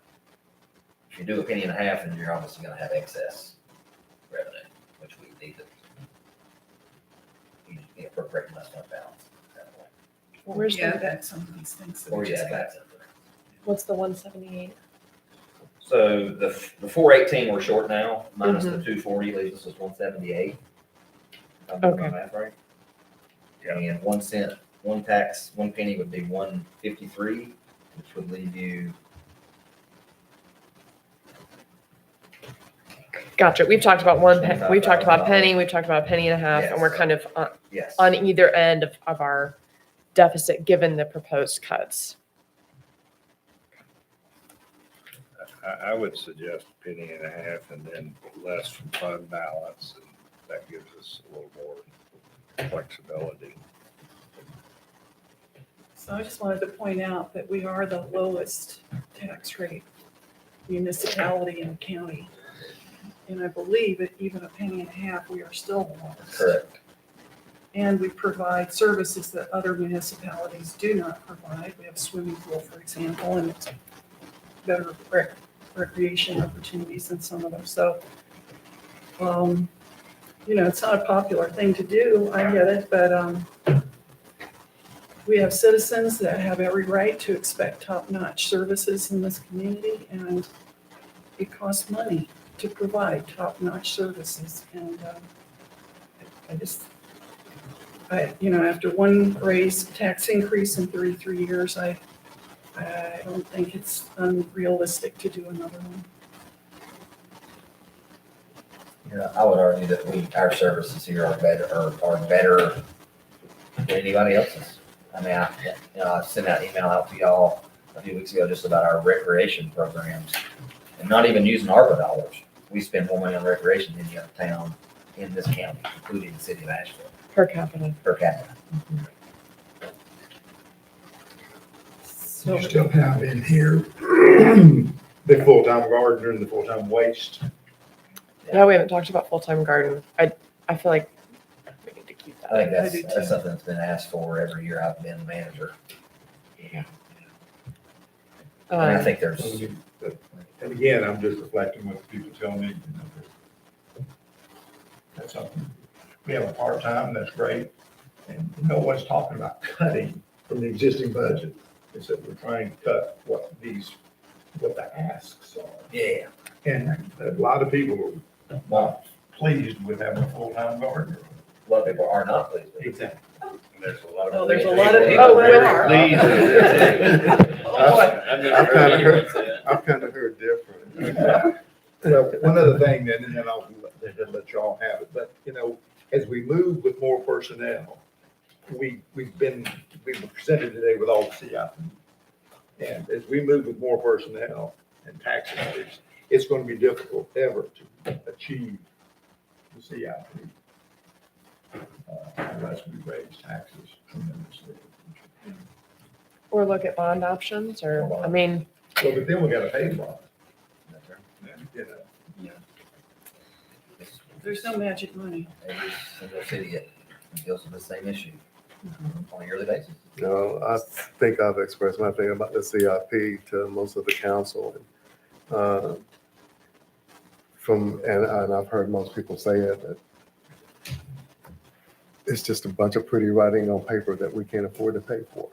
If you do a penny and a half, then you're obviously going to have excess revenue, which we need to you appropriate less fund balance. Where's Yeah, the- that some of these things that Or we you just add got. that. what's the 178? So the 418 we're short now, minus the 240 leaves us with 178. If I'm doing my Okay. math right. Yeah. And 1 cent, one penny would be 153, which would leave you. Gotcha. We've talked about we've talked about a $25,000. penny, we've talked about a penny and a half, and we're Yes. kind of Yes. on either end of our deficit, given the proposed cuts. I would suggest a penny and a half and then less from fund balance, and that gives us a little more flexibility. So I just wanted to point out that we are the lowest tax rate municipality in the county. And I believe that even a penny and a half, we are still the lowest. Correct. And we provide services that other municipalities do not provide. We have a swimming pool, for example, and it's better recreation opportunities than some of them. So, it's not a popular thing to do. I get it, but We have citizens that have every right to expect top-notch services in this community, and it costs money to provide top-notch services. And I just, after one raise, tax increase in 33 years, I don't think it's unrealistic to do another one. I would argue that our services here are better than anybody else's. I mean, I sent that email out to y'all a few weeks ago just about our recreation programs, and not even using ARPA dollars. We spend more money on recreation than any other town in this county, including the city of Asheville, Per capita. per capita. So You still have in here the full-time gardener and the full-time waste. Yeah, we haven't talked about full-time garden. I feel like we need to keep I think that. I do that's too. something that's been asked for every year I've been manager. And I think there's, And again, I'm just reflecting what people tell me, that's something. We have a part-time, that's great, and no one's talking about cutting from the existing budget. It's that we're trying to cut what the asks are. yeah, And a lot of people are not pleased with having a full-time gardener. a lot of people are not pleased with it. Exactly. There's a lot of. Oh, there's a lot of people Oh, that really? are. Pleased with it. I've never I've heard kinda anyone heard- say that. I've kind of heard different. Well, one other thing then, and then I'll let y'all have it, but, as we move with more personnel, we were presented today with all the CIP. And as we move with more personnel and tax increase, it's going to be difficult ever to achieve the CIP. Unless we raise taxes tremendously. Or look at bond options, or, I mean, Well, but then we got to pay bond. There's no magic money. Every single city deals with the same issue on a yearly basis. I think I've expressed my thing about the CIP to most of the council. And I've heard most people say it, that it's just a bunch of pretty writing on paper that we can't afford to pay for.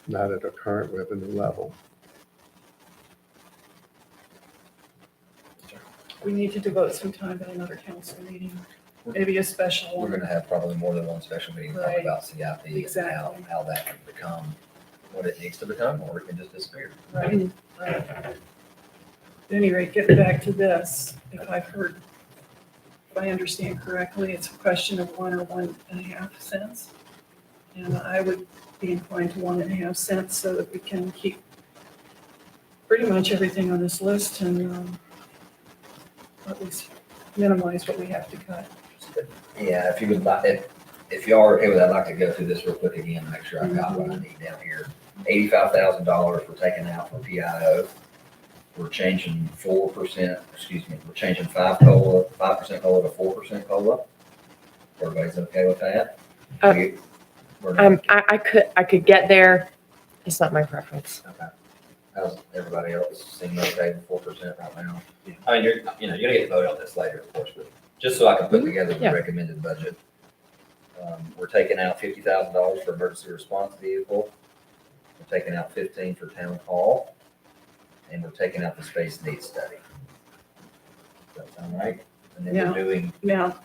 Not at our current revenue level. We need to devote some time at another council meeting, maybe a special We're one. gonna have probably more than one special meeting to talk Right. about CIP and Exactly. how that can become what it needs to become, or it can just disappear. Right, right. At any rate, getting back to this, if I understand correctly, it's a question of 1 or 1.5 cents. And I would be inclined to 1.5 cents so that we can keep pretty much everything on this list and at least minimize what we have to cut. Yeah, if you would like, if you are okay with that, I'd like to go through this real quick again, make sure I got what I need down here. $85,000 we're taking out for PIO. We're changing 4%, we're changing 5% COLA to 4% COLA. Everybody's okay with that? We're- I could get there. It's not my preference. Okay. How's everybody else seem okay with 4% right now? I mean, you're gonna get to vote on this later, of course, but just so I can put together the Yeah. recommended budget. We're taking out $50,000 for emergency response vehicle. We're taking out 15 for town hall. And we're taking out the space needs study. Does that sound right? And then Yeah. we're doing, Now,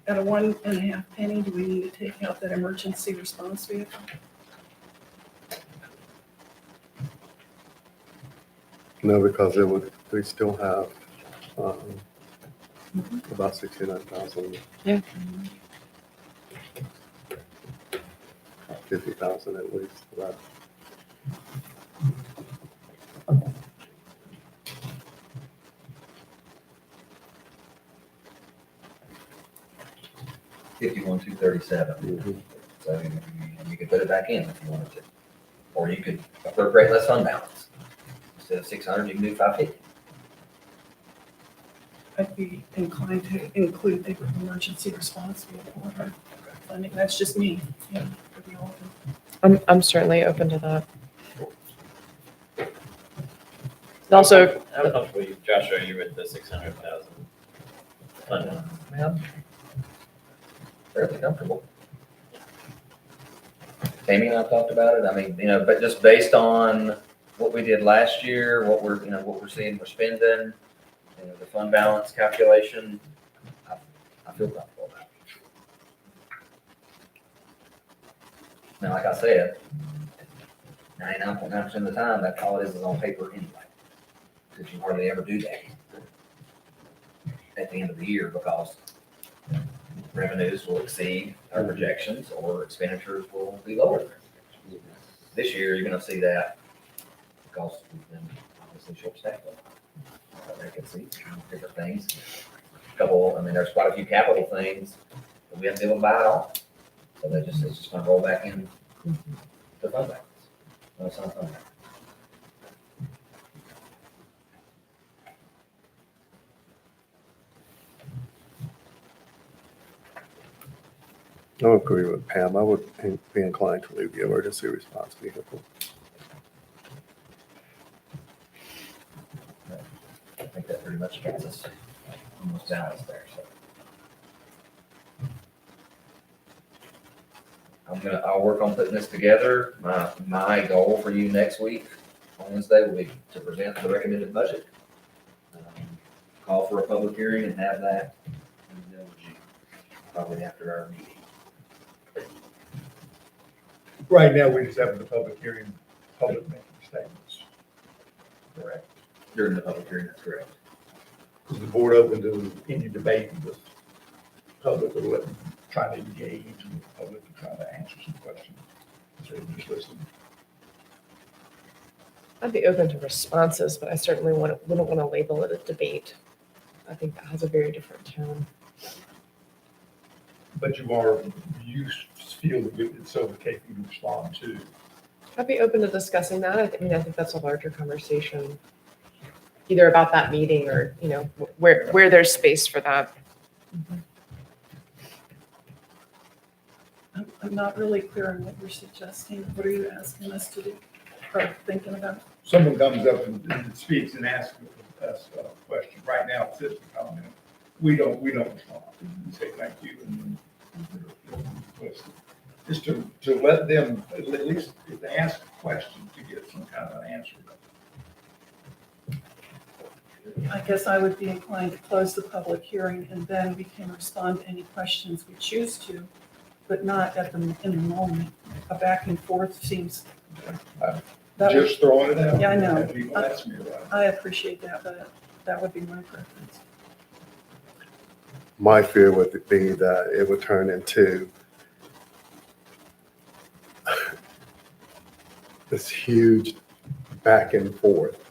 at a 1.5 penny, do we need to take out that emergency response vehicle? No, because we still have, about 69,000. Yeah. 50,000 at least left. $51,237. So you could put it back in if you wanted to. Or you could appropriate less fund balance. Instead of 600, you can do 550. I'd be inclined to include the emergency response vehicle in our funding. That's just me. Yeah, could be all of it. I'm certainly open to that. Also, How comfortable you, Josh, are you with the 600,000 fund? I'm fairly comfortable. Tammy and I talked about it. I mean, but just based on what we did last year, what we're seeing we're spending, the fund balance calculation, I feel comfortable about it. Now, like I said, 99.9% of the time, that's all it is on paper anyway. Because you hardly ever do that at the end of the year because revenues will exceed our projections or expenditures will be lower than our projections. This year, you're gonna see that because we've been obviously short-staffed. Vacancies, different things. There's quite a few capital things that we have to be able to buy it all. So it's just gonna roll back in the fund balance. No, it's not fund balance. I agree with Pam. I would be inclined to leave the emergency response vehicle. I think that pretty much gets us almost balanced there, so. I'll work on putting this together. My goal for you next week, on Wednesday, will be to present the recommended budget. Call for a public hearing and have that in June, probably after our meeting. Right now, we just have the public hearing, public making statements. Correct. During the public hearing, that's correct. Is the board open to any debate with public or let them try to engage with the public and try to answer some questions? So just listen. I'd be open to responses, but I certainly wouldn't want to label it a debate. I think that has a very different tone. But you feel that it's okay for you to respond to. I'd be open to discussing that. I think that's a larger conversation, either about that meeting or, where there's space for that. I'm not really clear on what you're suggesting. What are you asking us to do or thinking about? Someone comes up and speaks and asks us a question. Right now, it's just a comment. We don't respond. We say thank you and just to let them, at least if they ask a question, to get some kind of an answer. I guess I would be inclined to close the public hearing and then we can respond to any questions we choose to, but not in the moment. A back and forth seems. Just throwing it out. Yeah, I know. People ask me about it. I appreciate that, but that would be my preference. My fear would be that it would turn into this huge back and forth,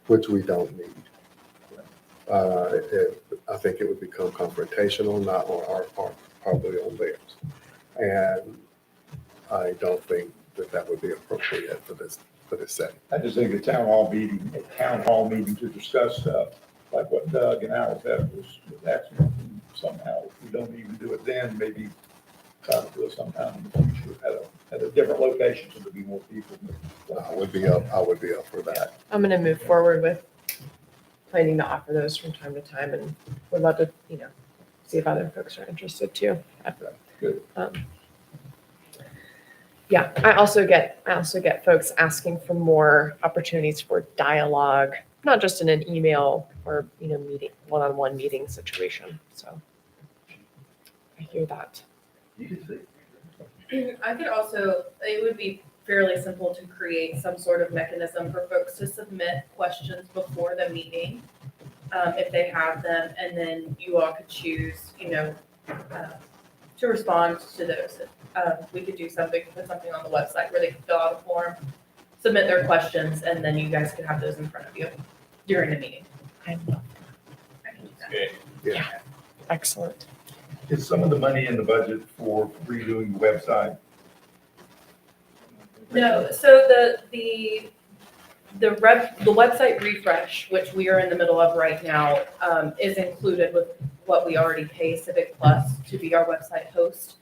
which we don't need. I think it would become confrontational, not on our part, probably on theirs. And I don't think that would be appropriate for this setting. I just think a town hall meeting to discuss stuff, like what Doug and Al was asking. And somehow, if we don't even do it then, maybe try to do it sometime in the future at a different location so there'll be more people. I would be up for that. I'm going to move forward with planning to offer those from time to time, and would love to, see if other folks are interested too. Good. Yeah, I also get folks asking for more opportunities for dialogue, not just in an email or meeting, one-on-one meeting situation. So I hear that. I could also, it would be fairly simple to create some sort of mechanism for folks to submit questions before the meeting, if they have them, and then you all could choose, to respond to those. We could do something, put something on the website where they can fill out a form, submit their questions, and then you guys could have those in front of you during the meeting. I love I can do that. Yeah. Excellent. Is some of the money in the budget for redoing the website? No, so the website refresh, which we are in the middle of right now, is included with what we already pay Civic Plus to be our website host.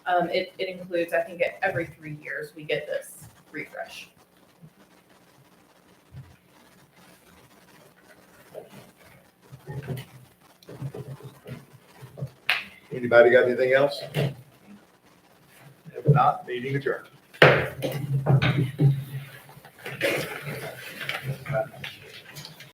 It includes, I think, every 3 years we get this refresh. Anybody got anything else? If not, meeting adjourned.